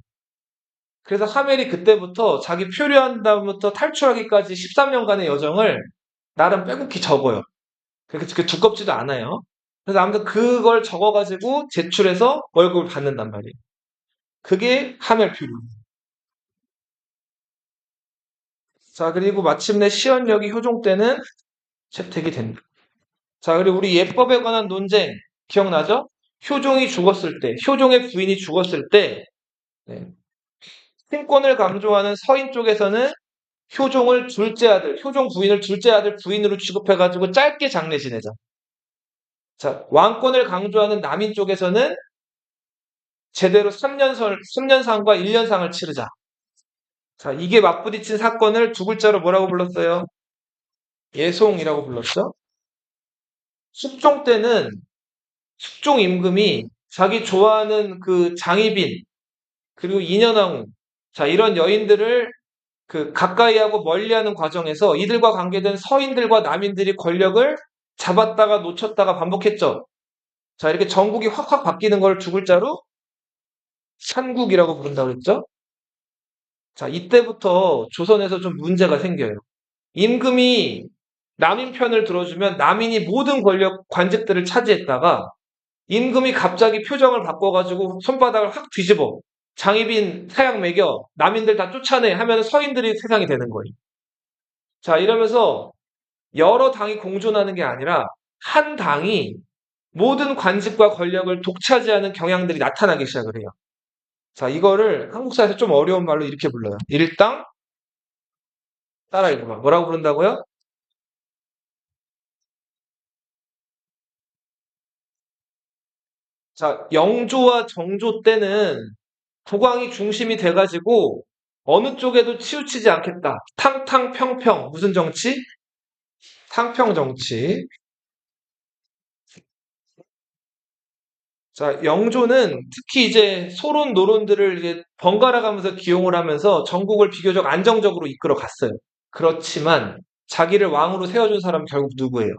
그래서 하멜이 그때부터 자기 표류한 다음부터 탈출하기까지 13년간의 여정을 나름 빼곡히 적어요. 그렇게 두껍지도 않아요. 그래서 아무튼 그걸 적어가지고 제출해서 월급을 받는단 말이에요. 그게 하멜 표류. 자, 그리고 마침내 시연력이 효종 때는 채택이 된다. 자, 그리고 우리 예법에 관한 논쟁 기억나죠? 효종이 죽었을 때, 효종의 부인이 죽었을 때, 네, 신권을 강조하는 서인 쪽에서는 효종을 둘째 아들, 효종 부인을 둘째 아들 부인으로 취급해가지고 짧게 장례 지내자. 자, 왕권을 강조하는 남인 쪽에서는 제대로 3년상과 1년상을 치르자. 자, 이게 맞부딪힌 사건을 두 글자로 뭐라고 불렀어요? 예송이라고 불렀죠? 숙종 때는 숙종 임금이 자기 좋아하는 그 장희빈, 그리고 인현왕후, 자, 이런 여인들을 그 가까이하고 멀리하는 과정에서 이들과 관계된 서인들과 남인들이 권력을 잡았다가 놓쳤다가 반복했죠. 자, 이렇게 정국이 확확 바뀌는 걸 두 글자로 산국이라고 부른다고 그랬죠? 자, 이때부터 조선에서 좀 문제가 생겨요. 임금이 남인 편을 들어주면 남인이 모든 권력 관직들을 차지했다가 임금이 갑자기 표정을 바꿔가지고 손바닥을 확 뒤집어 장희빈 사약 매겨 남인들 다 쫓아내 하면 서인들이 세상이 되는 거예요. 자, 이러면서 여러 당이 공존하는 게 아니라 한 당이 모든 관직과 권력을 독차지하는 경향들이 나타나기 시작을 해요. 자, 이거를 한국사에서 좀 어려운 말로 이렇게 불러요. 일당 따라 읽어봐. 뭐라고 부른다고요? 자, 영조와 정조 때는 국왕이 중심이 돼가지고 어느 쪽에도 치우치지 않겠다. 탕탕평평. 무슨 정치? 탕평 정치. 자, 영조는 특히 이제 소론, 노론들을 이제 번갈아 가면서 기용을 하면서 전국을 비교적 안정적으로 이끌어 갔어요. 그렇지만 자기를 왕으로 세워준 사람은 결국 누구예요?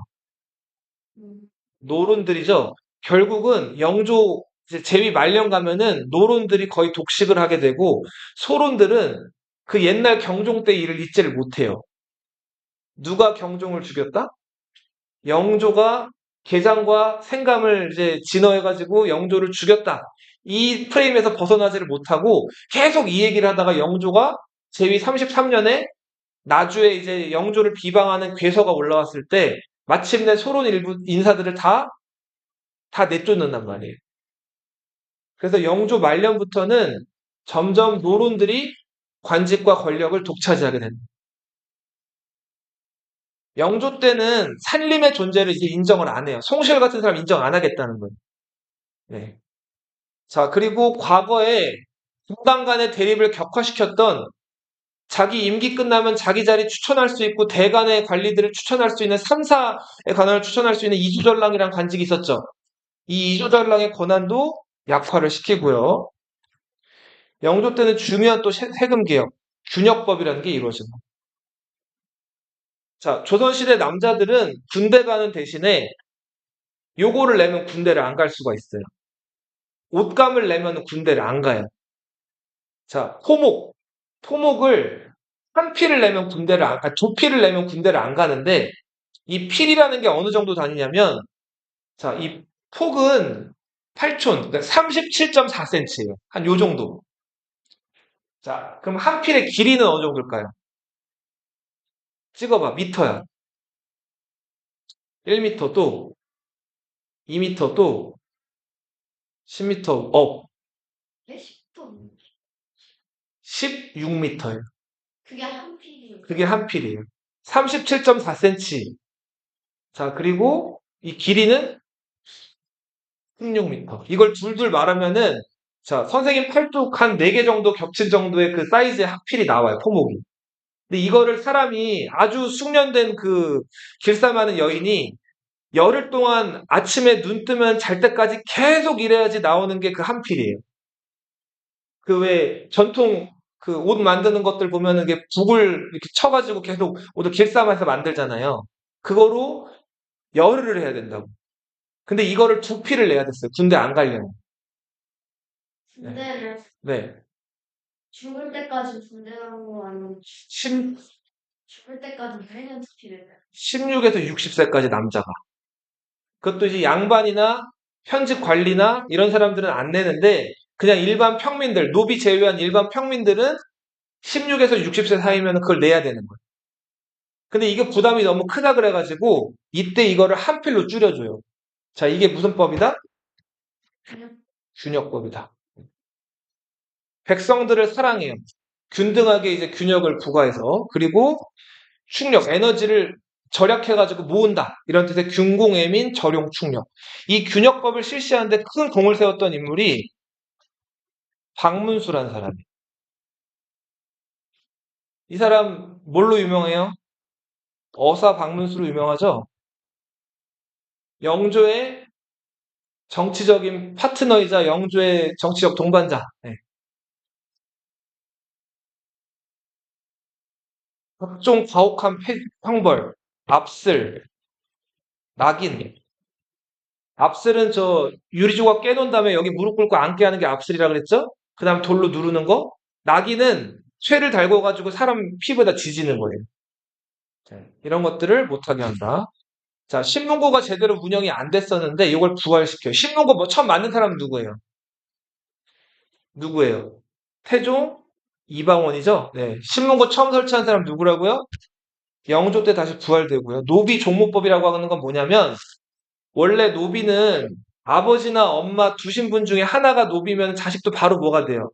노론들이죠. 결국은 영조 이제 제위 말년 가면은 노론들이 거의 독식을 하게 되고 소론들은 그 옛날 경종 때 일을 잊지를 못해요. 누가 경종을 죽였다? 영조가 계장과 생감을 이제 진화해가지고 영조를 죽였다. 이 프레임에서 벗어나지를 못하고 계속 이 얘기를 하다가 영조가 제위 33년에 나주에 이제 영조를 비방하는 괴서가 올라왔을 때 마침내 소론 일부 인사들을 다 내쫓는단 말이에요. 그래서 영조 말년부터는 점점 노론들이 관직과 권력을 독차지하게 됩니다. 영조 때는 산림의 존재를 이제 인정을 안 해요. 송시열 같은 사람 인정 안 하겠다는 거예요. 네. 자, 그리고 과거에 분당 간의 대립을 격화시켰던 자기 임기 끝나면 자기 자리 추천할 수 있고 대간의 관리들을 추천할 수 있는 3사의 관원을 추천할 수 있는 이주전랑이라는 관직이 있었죠. 이 이주전랑의 권한도 약화를 시키고요. 영조 때는 중요한 또 세금 개혁, 균역법이라는 게 이루어집니다. 자, 조선시대 남자들은 군대 가는 대신에 요거를 내면 군대를 안 갈 수가 있어요. 옷감을 내면 군대를 안 가요. 자, 토목을 한 피를 내면 두 피를 내면 군대를 안 가는데 이 필이라는 게 어느 정도 다니냐면 자, 이 폭은 8촌, 그러니까 37.4cm예요. 한 요 정도. 자, 그럼 한 필의 길이는 어느 정도일까요? 찍어봐, 미터야. 1미터 또, 2미터 또, 10미터 업, 네? 10톤. 16미터예요. 그게 한 필이에요. 그게 한 필이에요. 37.4cm. 자, 그리고 이 길이는 16m. 이걸 둘둘 말하면은, 자, 선생님 팔뚝 한 4개 정도 겹친 정도의 그 사이즈의 학필이 나와요, 포목이. 근데 이거를 사람이 아주 숙련된 그 길쌈하는 여인이 열흘 동안 아침에 눈 뜨면 잘 때까지 계속 일해야지 나오는 게 그 한 필이에요. 그 왜 전통 그 옷 만드는 것들 보면은 이게 북을 이렇게 쳐가지고 계속 옷을 길쌈해서 만들잖아요. 그거로 열흘을 해야 된다고. 근데 이거를 2필을 내야 됐어요. 군대 안 가려면. 네. 군대를 네. 죽을 때까지 군대 가는 거 아니면 10, 죽을 때까지 매년 필을 16에서 60세까지 남자가. 그것도 이제 양반이나 현직 관리나 이런 사람들은 안 내는데 그냥 일반 평민들, 노비 제외한 일반 평민들은 16에서 60세 사이면 그걸 내야 되는 거예요. 근데 이게 부담이 너무 크다 그래가지고 이때 이거를 한 필로 줄여줘요. 자, 이게 무슨 법이다? 균역법이다. 백성들을 사랑해요. 균등하게 이제 균역을 부과해서 그리고 충력, 에너지를 절약해가지고 모은다. 이런 뜻의 균공애민 절용충력. 이 균역법을 실시하는데 큰 공을 세웠던 인물이 박문수라는 사람이에요. 이 사람 뭘로 유명해요? 어사 박문수로 유명하죠? 영조의 정치적인 파트너이자 영조의 정치적 동반자. 네. 각종 가혹한 형벌, 압슬, 낙인. 압슬은 저 유리조각 깨놓은 다음에 여기 무릎 꿇고 앉게 하는 게 압슬이라 그랬죠? 그 다음 돌로 누르는 거. 낙인은 쇠를 달궈가지고 사람 피부에다 지지는 거예요. 네, 이런 것들을 못하게 한다. 자, 신문고가 제대로 운영이 안 됐었는데 이걸 부활시켜요. 신문고 뭐 처음 만든 사람은 누구예요? 누구예요? 태종 이방원이죠? 네. 신문고 처음 설치한 사람 누구라고요? 영조 때 다시 부활되고요. 노비 종모법이라고 하는 건 뭐냐면 원래 노비는 아버지나 엄마 두 신분 중에 하나가 노비면 자식도 바로 뭐가 돼요?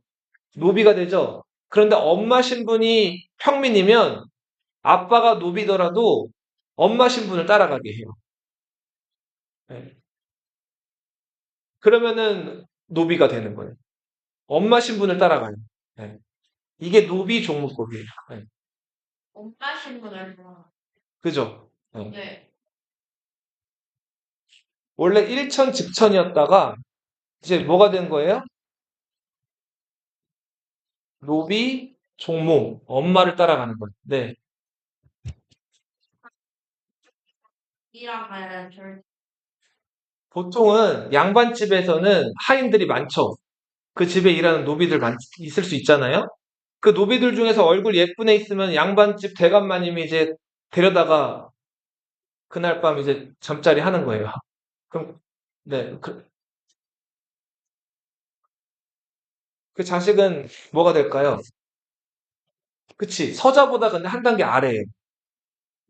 노비가 되죠? 그런데 엄마 신분이 평민이면 아빠가 노비더라도 엄마 신분을 따라가게 해요. 네. 그러면은 노비가 되는 거예요. 엄마 신분을 따라가요. 네. 이게 노비 종목법이에요. 네. 엄마 신분을 좋아. 그죠? 네. 네. 원래 일천 직천이었다가 이제 뭐가 된 거예요? 노비 종목 엄마를 따라가는 거예요. 네. 이랑 가야 절. 보통은 양반집에서는 하인들이 많죠. 그 집에 일하는 노비들 있을 수 있잖아요. 그 노비들 중에서 얼굴 예쁜 애 있으면 양반집 대감마님이 이제 데려다가 그날 밤 이제 잠자리 하는 거예요. 그럼 네, 그 자식은 뭐가 될까요? 그치. 서자보다 근데 한 단계 아래에.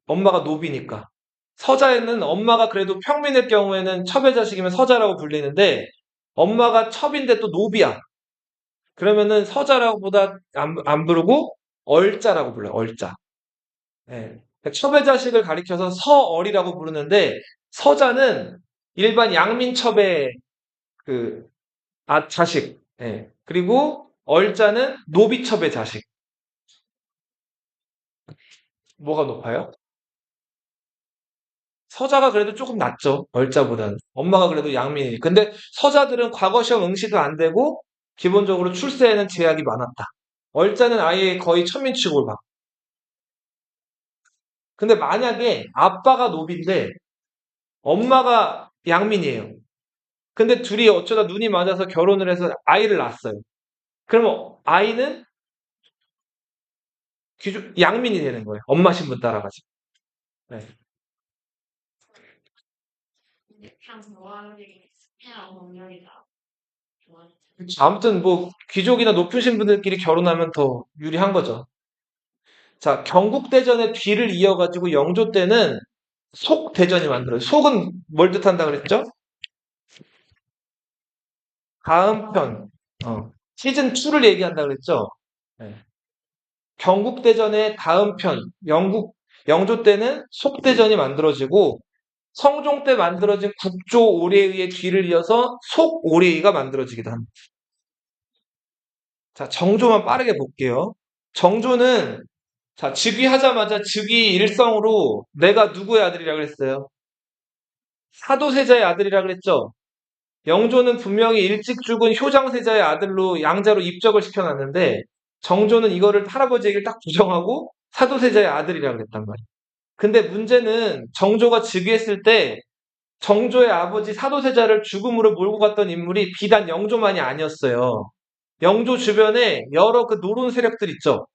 엄마가 노비니까. 서자에는 엄마가 그래도 평민일 경우에는 첩의 자식이면 서자라고 불리는데 엄마가 첩인데 또 노비야. 그러면은 서자라고 보다 안 부르고 얼자라고 불러요. 얼자. 예. 첩의 자식을 가리켜서 서얼이라고 부르는데 서자는 일반 양민첩의 그 자식. 예. 그리고 얼자는 노비첩의 자식. 뭐가 높아요? 서자가 그래도 조금 낫죠. 얼자보다는. 엄마가 그래도 양민이. 근데 서자들은 과거 시험 응시도 안 되고 기본적으로 출세에는 제약이 많았다. 얼자는 아예 거의 천민 취급을 받고. 근데 만약에 아빠가 노비인데 엄마가 양민이에요. 근데 둘이 어쩌다 눈이 맞아서 결혼을 해서 아이를 낳았어요. 그러면 아이는 양민이 되는 거예요. 엄마 신분 따라가지고. 네. 그냥 좋아하는 게 그냥 공룡이다. 좋아하는 아무튼 뭐 귀족이나 높은 신분들끼리 결혼하면 더 유리한 거죠. 자, 경국대전의 뒤를 이어가지고 영조 때는 속대전이 만들어요. 속은 뭘 뜻한다 그랬죠? 다음 편, 시즌 2를 얘기한다 그랬죠? 네. 경국대전의 다음 편, 영조 때는 속대전이 만들어지고 성종 때 만들어진 국조 오례의의 뒤를 이어서 속오례의가 만들어지기도 합니다. 자, 정조만 빠르게 볼게요. 정조는 자, 즉위하자마자 즉위 일성으로 내가 누구의 아들이라 그랬어요? 사도세자의 아들이라 그랬죠? 영조는 분명히 일찍 죽은 효장세자의 아들로 양자로 입적을 시켜놨는데 정조는 이거를 할아버지 얘기를 딱 부정하고 사도세자의 아들이라 그랬단 말이에요. 근데 문제는 정조가 즉위했을 때 정조의 아버지 사도세자를 죽음으로 몰고 갔던 인물이 비단 영조만이 아니었어요. 영조 주변에 여러 그 노론 세력들 있죠.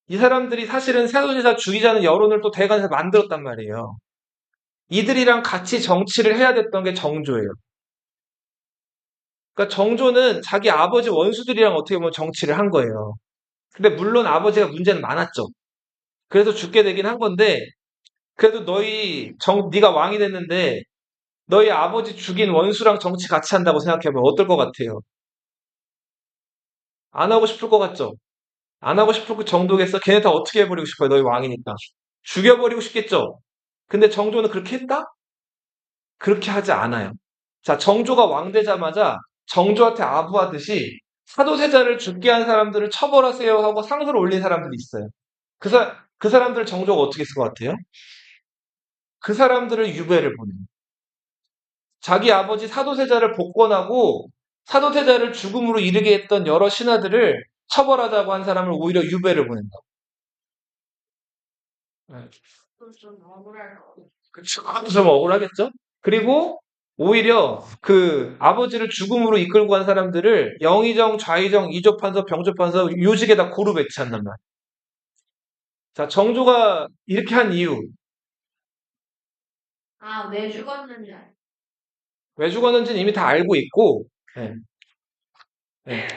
이 사람들이 사실은 사도세자 죽이자는 여론을 또 대관에서 만들었단 말이에요. 이들이랑 같이 정치를 해야 됐던 게 정조예요. 그러니까 정조는 자기 아버지 원수들이랑 어떻게 보면 정치를 한 거예요. 근데 물론 아버지가 문제는 많았죠. 그래서 죽게 되긴 한 건데 그래도 네가 왕이 됐는데 너희 아버지 죽인 원수랑 정치 같이 한다고 생각해보면 어떨 것 같아요? 안 하고 싶을 것 같죠? 안 하고 싶을 그 정도겠어? 걔네 다 어떻게 해버리고 싶어요? 너희 왕이니까. 죽여버리고 싶겠죠? 근데 정조는 그렇게 했다? 그렇게 하지 않아요. 자, 정조가 왕 되자마자 정조한테 아부하듯이 사도세자를 죽게 한 사람들을 처벌하세요 하고 상소를 올린 사람들이 있어요. 그 사람들 정조가 어떻게 했을 것 같아요? 그 사람들을 유배를 보내요. 자기 아버지 사도세자를 복권하고 사도세자를 죽음으로 이르게 했던 여러 신하들을 처벌하자고 한 사람을 오히려 유배를 보낸다. 네. 좀 억울할 것 같아. 그쵸. 그것도 좀 억울하겠죠? 그리고 오히려 그 아버지를 죽음으로 이끌고 간 사람들을 영의정, 좌의정, 이조판서, 병조판서 요직에다 고루 배치한단 말이에요. 자, 정조가 이렇게 한 이유. 아, 왜 죽었는지 왜 죽었는지는 이미 다 알고 있고, 네, 네.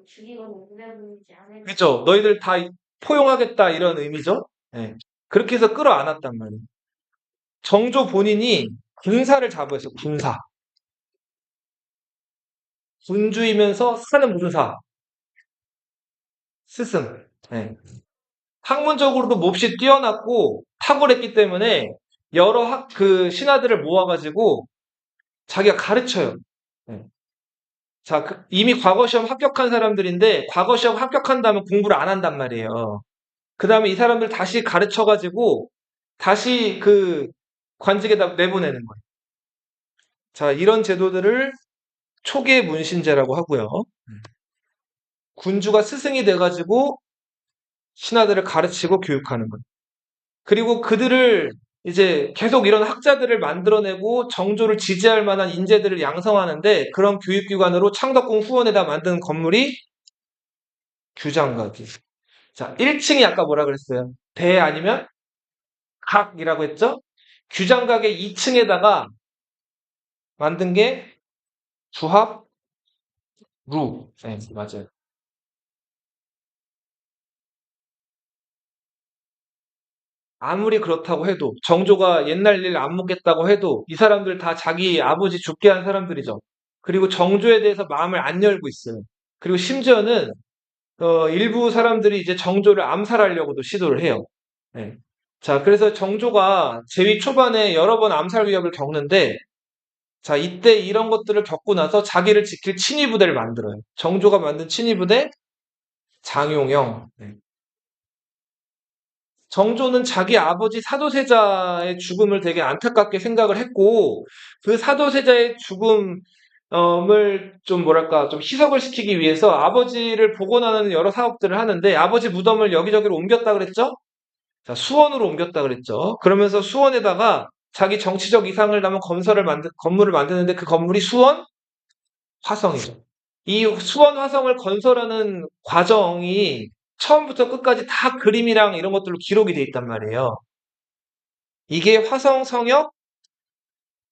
죽이고 누구였는지 안 해. 그죠? 너희들 다 포용하겠다 이런 의미죠? 네. 그렇게 해서 끌어안았단 말이에요. 정조 본인이 군사를 자부했어요. 군사. 군주이면서 사는 무슨 사? 스승. 네. 학문적으로도 몹시 뛰어났고 탁월했기 때문에 여러 그 신하들을 모아가지고 자기가 가르쳐요. 네. 자, 이미 과거 시험 합격한 사람들인데 과거 시험 합격한다면 공부를 안 한단 말이에요. 그 다음에 이 사람들 다시 가르쳐가지고 다시 그 관직에다 내보내는 거예요. 자, 이런 제도들을 초계 문신제라고 하고요. 군주가 스승이 돼가지고 신하들을 가르치고 교육하는 거예요. 그리고 그들을 이제 계속 이런 학자들을 만들어내고 정조를 지지할 만한 인재들을 양성하는데 그런 교육기관으로 창덕궁 후원에다 만든 건물이 규장각이. 자, 1층이 아까 뭐라 그랬어요? 대 아니면 각이라고 했죠? 규장각의 2층에다가 만든 게 주합 루. 네, 맞아요. 아무리 그렇다고 해도 정조가 옛날 일 안 묻겠다고 해도 이 사람들 다 자기 아버지 죽게 한 사람들이죠. 그리고 정조에 대해서 마음을 안 열고 있어요. 그리고 심지어는 일부 사람들이 이제 정조를 암살하려고도 시도를 해요. 네. 자, 그래서 정조가 재위 초반에 여러 번 암살 위협을 겪는데, 자, 이때 이런 것들을 겪고 나서 자기를 지킬 친위부대를 만들어요. 정조가 만든 친위부대 장용영. 네. 정조는 자기 아버지 사도세자의 죽음을 되게 안타깝게 생각을 했고, 그 사도세자의 죽음을 좀 뭐랄까, 좀 희석을 시키기 위해서 아버지를 복원하는 여러 사업들을 하는데, 아버지 무덤을 여기저기로 옮겼다 그랬죠? 자, 수원으로 옮겼다 그랬죠. 그러면서 수원에다가 자기 정치적 이상을 담은 건물을 만드는데 그 건물이 수원 화성이죠. 이 수원 화성을 건설하는 과정이 처음부터 끝까지 다 그림이랑 이런 것들로 기록이 돼 있단 말이에요. 이게 화성 성역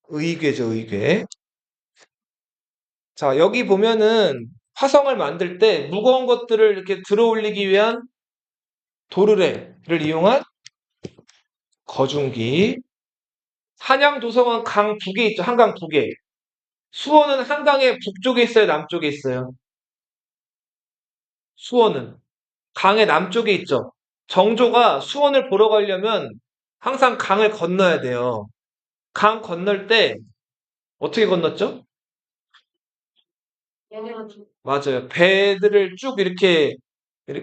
의궤죠, 의궤. 자, 여기 보면은 화성을 만들 때 무거운 것들을 이렇게 들어 올리기 위한 도르래를 이용한 거중기. 한양 도성은 강 북에 있죠, 한강 북에. 수원은 한강의 북쪽에 있어요, 남쪽에 있어요? 수원은 강의 남쪽에 있죠. 정조가 수원을 보러 가려면 항상 강을 건너야 돼요. 강 건널 때 어떻게 건넜죠? 여기가 좀 맞아요. 배들을 쭉 이렇게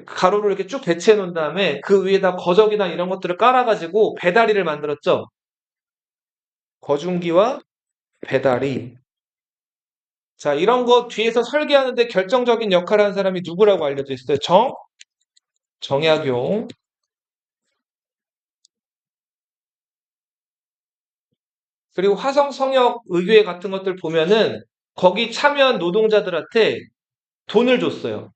가로로 이렇게 쭉 배치해 놓은 다음에 그 위에다 거적이나 이런 것들을 깔아가지고 배다리를 만들었죠. 거중기와 배다리. 자, 이런 거 뒤에서 설계하는데 결정적인 역할을 한 사람이 누구라고 알려져 있어요? 정약용. 그리고 화성 성역 의궤 같은 것들 보면은 거기 참여한 노동자들한테 돈을 줬어요.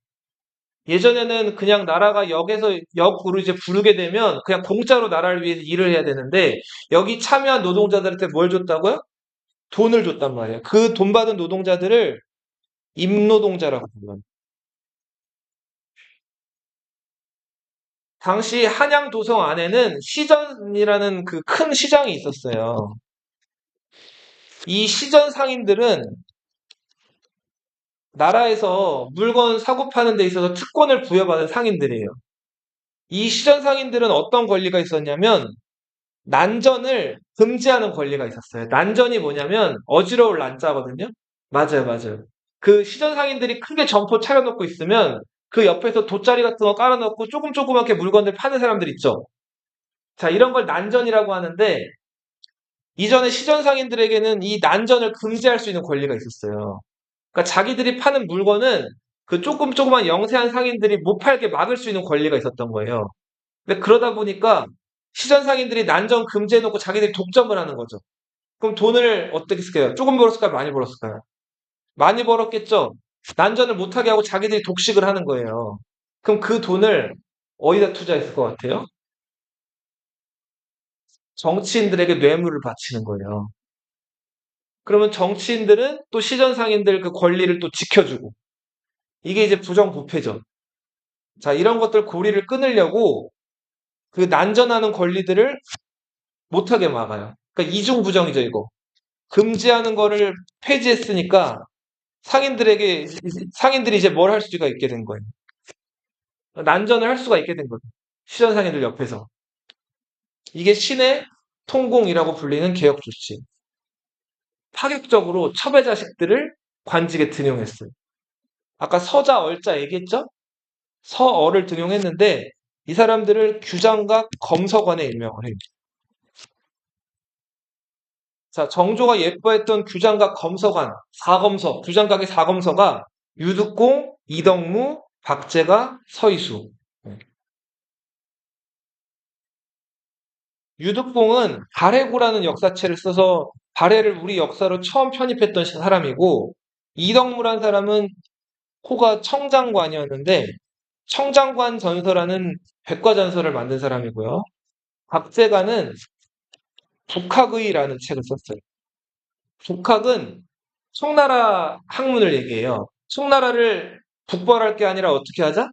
예전에는 그냥 나라가 역으로 이제 부르게 되면 그냥 공짜로 나라를 위해서 일을 해야 되는데 여기 참여한 노동자들한테 뭘 줬다고요? 돈을 줬단 말이에요. 그 돈 받은 노동자들을 임노동자라고 불러요. 당시 한양 도성 안에는 시전이라는 그 큰 시장이 있었어요. 이 시전 상인들은 나라에서 물건 사고 파는 데 있어서 특권을 부여받은 상인들이에요. 이 시전 상인들은 어떤 권리가 있었냐면 난전을 금지하는 권리가 있었어요. 난전이 뭐냐면 어지러울 난자거든요. 맞아요, 맞아요. 그 시전 상인들이 크게 점포 차려놓고 있으면 그 옆에서 돗자리 같은 거 깔아놓고 조금 조그맣게 물건들 파는 사람들 있죠. 자, 이런 걸 난전이라고 하는데 이전에 시전 상인들에게는 이 난전을 금지할 수 있는 권리가 있었어요. 그러니까 자기들이 파는 물건은 그 조그만 영세한 상인들이 못 팔게 막을 수 있는 권리가 있었던 거예요. 근데 그러다 보니까 시전 상인들이 난전 금지해놓고 자기들이 독점을 하는 거죠. 그럼 돈을 어떻게 쓸까요? 조금 벌었을까요? 많이 벌었을까요? 많이 벌었겠죠? 난전을 못하게 하고 자기들이 독식을 하는 거예요. 그럼 그 돈을 어디다 투자했을 것 같아요? 정치인들에게 뇌물을 바치는 거예요. 그러면 정치인들은 또 시전 상인들 그 권리를 또 지켜주고 이게 이제 부정부패죠. 자, 이런 것들 고리를 끊으려고 그 난전하는 권리들을 못하게 막아요. 그러니까 이중부정이죠, 이거. 금지하는 거를 폐지했으니까 상인들이 이제 뭘 할 수가 있게 된 거예요. 난전을 할 수가 있게 된 거예요. 시전 상인들 옆에서. 이게 신의 통공이라고 불리는 개혁 조치. 파격적으로 첩의 자식들을 관직에 등용했어요. 아까 서자, 얼자 얘기했죠? 서어를 등용했는데 이 사람들을 규장각 검서관에 임명을 해요. 자, 정조가 예뻐했던 규장각 검서관, 사검서, 규장각의 사검서가 유득공, 이덕무, 박제가, 서이수. 네. 유득공은 발해고라는 역사체를 써서 발해를 우리 역사로 처음 편입했던 사람이고, 이덕무란 사람은 호가 청장관이었는데, 청장관 전서라는 백과전서를 만든 사람이고요. 박제가는 북학의라는 책을 썼어요. 북학은 송나라 학문을 얘기해요. 송나라를 북벌할 게 아니라 어떻게 하자?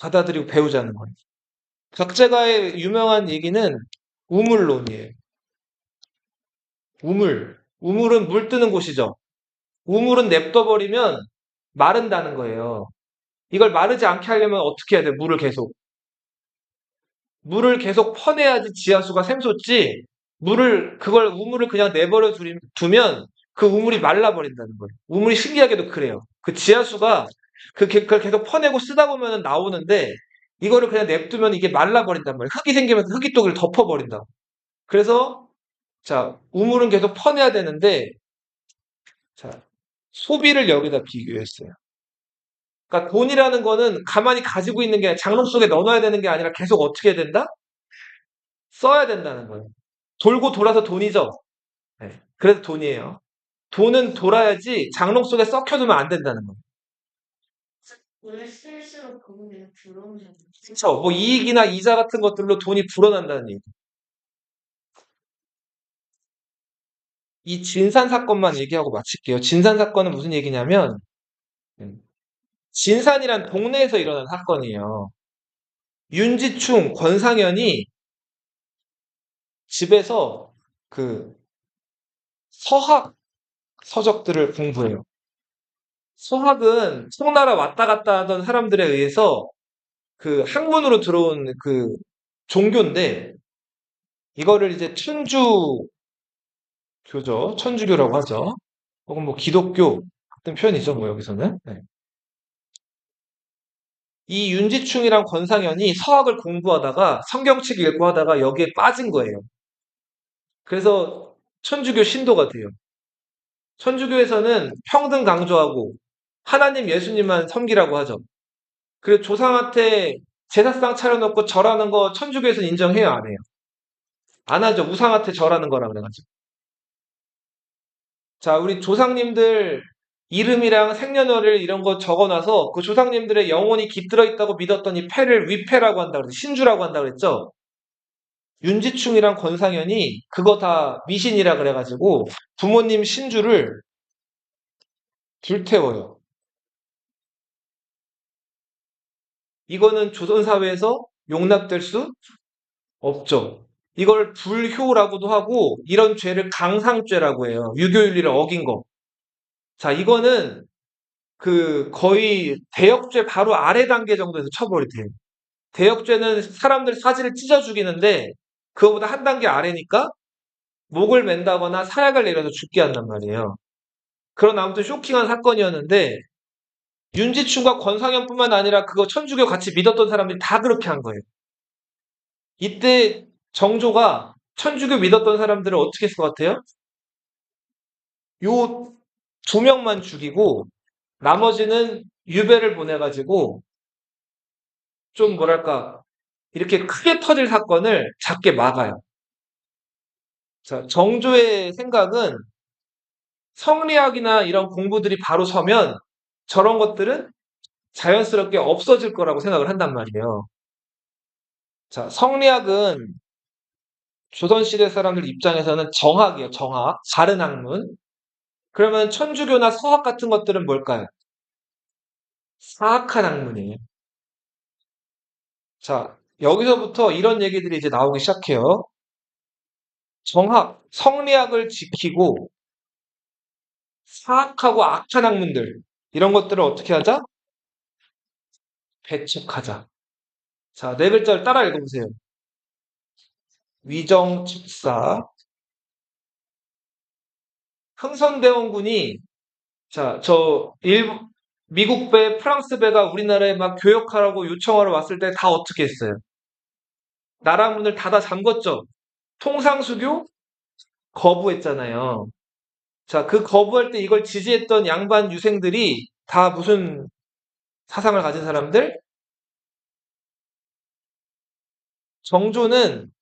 받아들이고 배우자는 거예요. 각제가의 유명한 얘기는 우물론이에요. 우물. 우물은 물 뜨는 곳이죠. 우물은 냅둬버리면 마른다는 거예요. 이걸 마르지 않게 하려면 어떻게 해야 돼? 물을 계속 퍼내야지 지하수가 샘솟지. 그걸 우물을 그냥 두면 그 우물이 말라버린다는 거예요. 우물이 신기하게도 그래요. 그 지하수가 그걸 계속 퍼내고 쓰다 보면 나오는데 이거를 그냥 냅두면 이게 말라버린단 말이에요. 흙이 생기면서 흙이 또 그걸 덮어버린다. 그래서 자, 우물은 계속 퍼내야 되는데 자, 소비를 여기다 비교했어요. 그러니까 돈이라는 거는 가만히 가지고 있는 게 아니라 장롱 속에 넣어놔야 되는 게 아니라 계속 어떻게 해야 된다? 써야 된다는 거예요. 돌고 돌아서 돈이죠. 네. 그래서 돈이에요. 돈은 돌아야지 장롱 속에 썩혀두면 안 된다는 거예요. 왜 쓸수록 돈이 들어오잖아. 그렇죠. 뭐 이익이나 이자 같은 것들로 돈이 불어난다는 얘기. 이 진산 사건만 얘기하고 마칠게요. 진산 사건은 무슨 얘기냐면 진산이란 동네에서 일어난 사건이에요. 윤지충, 권상현이 집에서 그 서학 서적들을 공부해요. 서학은 청나라 왔다 갔다 하던 사람들에 의해서 그 학문으로 들어온 그 종교인데 이거를 이제 천주교라고 하죠. 혹은 뭐 기독교 같은 표현이죠, 뭐 여기서는. 네. 이 윤지충이랑 권상현이 서학을 공부하다가 성경책 읽고 하다가 여기에 빠진 거예요. 그래서 천주교 신도가 돼요. 천주교에서는 평등 강조하고 하나님 예수님만 섬기라고 하죠. 그리고 조상한테 제사상 차려놓고 절하는 거 천주교에서는 인정해요, 안 해요? 안 하죠. 우상한테 절하는 거라 그래가지고. 자, 우리 조상님들 이름이랑 생년월일 이런 거 적어놔서 그 조상님들의 영혼이 깃들어 있다고 믿었던 이 패를 위패라고 한다 그랬죠. 신주라고 한다 그랬죠. 윤지충이랑 권상현이 그거 다 미신이라 그래가지고 부모님 신주를 불태워요. 이거는 조선사회에서 용납될 수 없죠. 이걸 불효라고도 하고 이런 죄를 강상죄라고 해요. 유교윤리를 어긴 거. 자, 이거는 그 거의 대역죄 바로 아래 단계 정도에서 처벌이 돼요. 대역죄는 사람들 사지를 찢어 죽이는데 그거보다 한 단계 아래니까 목을 맨다거나 사약을 내려서 죽게 한단 말이에요. 그런 아무튼 쇼킹한 사건이었는데 윤지충과 권상현뿐만 아니라 그거 천주교 같이 믿었던 사람들이 다 그렇게 한 거예요. 이때 정조가 천주교 믿었던 사람들을 어떻게 했을 것 같아요? 요 두 명만 죽이고 나머지는 유배를 보내가지고 좀 뭐랄까 이렇게 크게 터질 사건을 작게 막아요. 자, 정조의 생각은 성리학이나 이런 공부들이 바로 서면 저런 것들은 자연스럽게 없어질 거라고 생각을 한단 말이에요. 자, 성리학은 조선시대 사람들 입장에서는 정학이에요, 정학. 바른 학문. 그러면 천주교나 서학 같은 것들은 뭘까요? 사악한 학문이에요. 자, 여기서부터 이런 얘기들이 이제 나오기 시작해요. 정학, 성리학을 지키고 사악하고 악한 학문들, 이런 것들을 어떻게 하자? 배척하자. 자, 네 글자를 따라 읽어보세요. 위정집사. 흥선대원군이, 자, 미국 배, 프랑스 배가 우리나라에 막 교역하라고 요청하러 왔을 때 다 어떻게 했어요? 나라 문을 닫아 잠궜죠. 통상수교 거부했잖아요. 자, 그 거부할 때 이걸 지지했던 양반 유생들이 다 무슨 사상을 가진 사람들? 정조는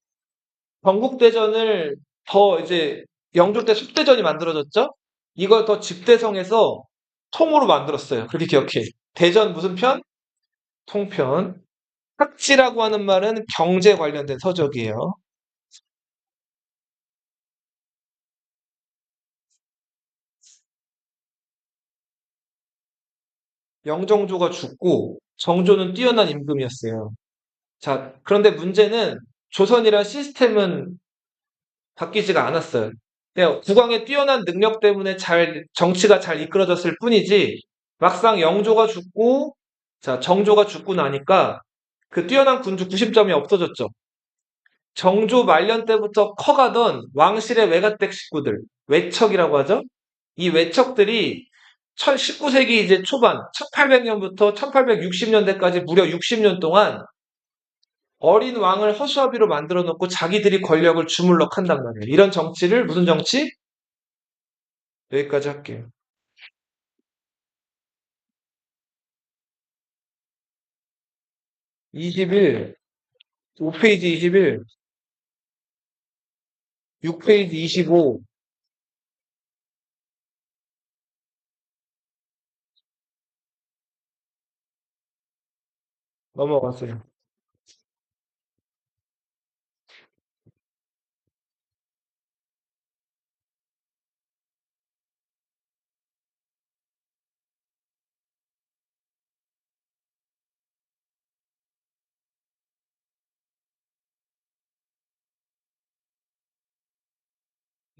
전국대전을 더 이제 영조 때 숙대전이 만들어졌죠? 이걸 더 집대성해서 통으로 만들었어요. 그렇게 기억해. 대전 무슨 편? 통편. 학지라고 하는 말은 경제 관련된 서적이에요. 영정조가 죽고 정조는 뛰어난 임금이었어요. 자, 그런데 문제는 조선이란 시스템은 바뀌지가 않았어요. 그냥 국왕의 뛰어난 능력 때문에 정치가 잘 이끌어졌을 뿐이지, 막상 영조가 죽고, 자, 정조가 죽고 나니까 그 뛰어난 군주 90점이 없어졌죠. 정조 말년 때부터 커가던 왕실의 외가댁 식구들, 외척이라고 하죠. 이 외척들이 19세기 이제 초반, 1800년부터 1860년대까지 무려 60년 동안 어린 왕을 허수아비로 만들어 놓고 자기들이 권력을 주물럭 한단 말이에요. 이런 정치를 무슨 정치? 여기까지 할게요. 21, 5페이지 21, 6페이지 25 넘어가세요.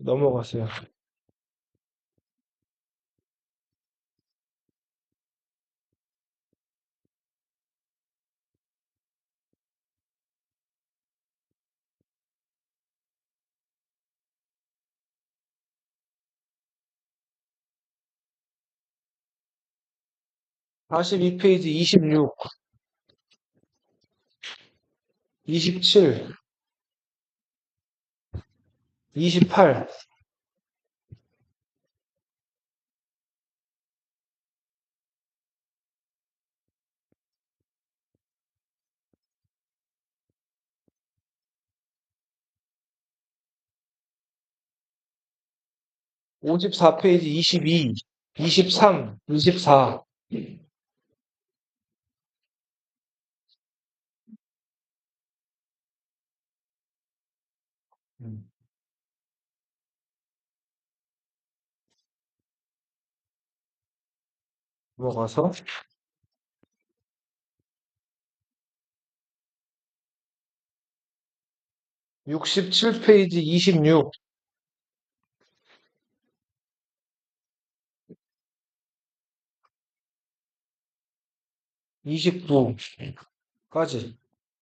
넘어가세요. 42페이지 26, 27, 28, 54페이지 22, 23, 24. 넘어가서 67페이지 26, 29까지.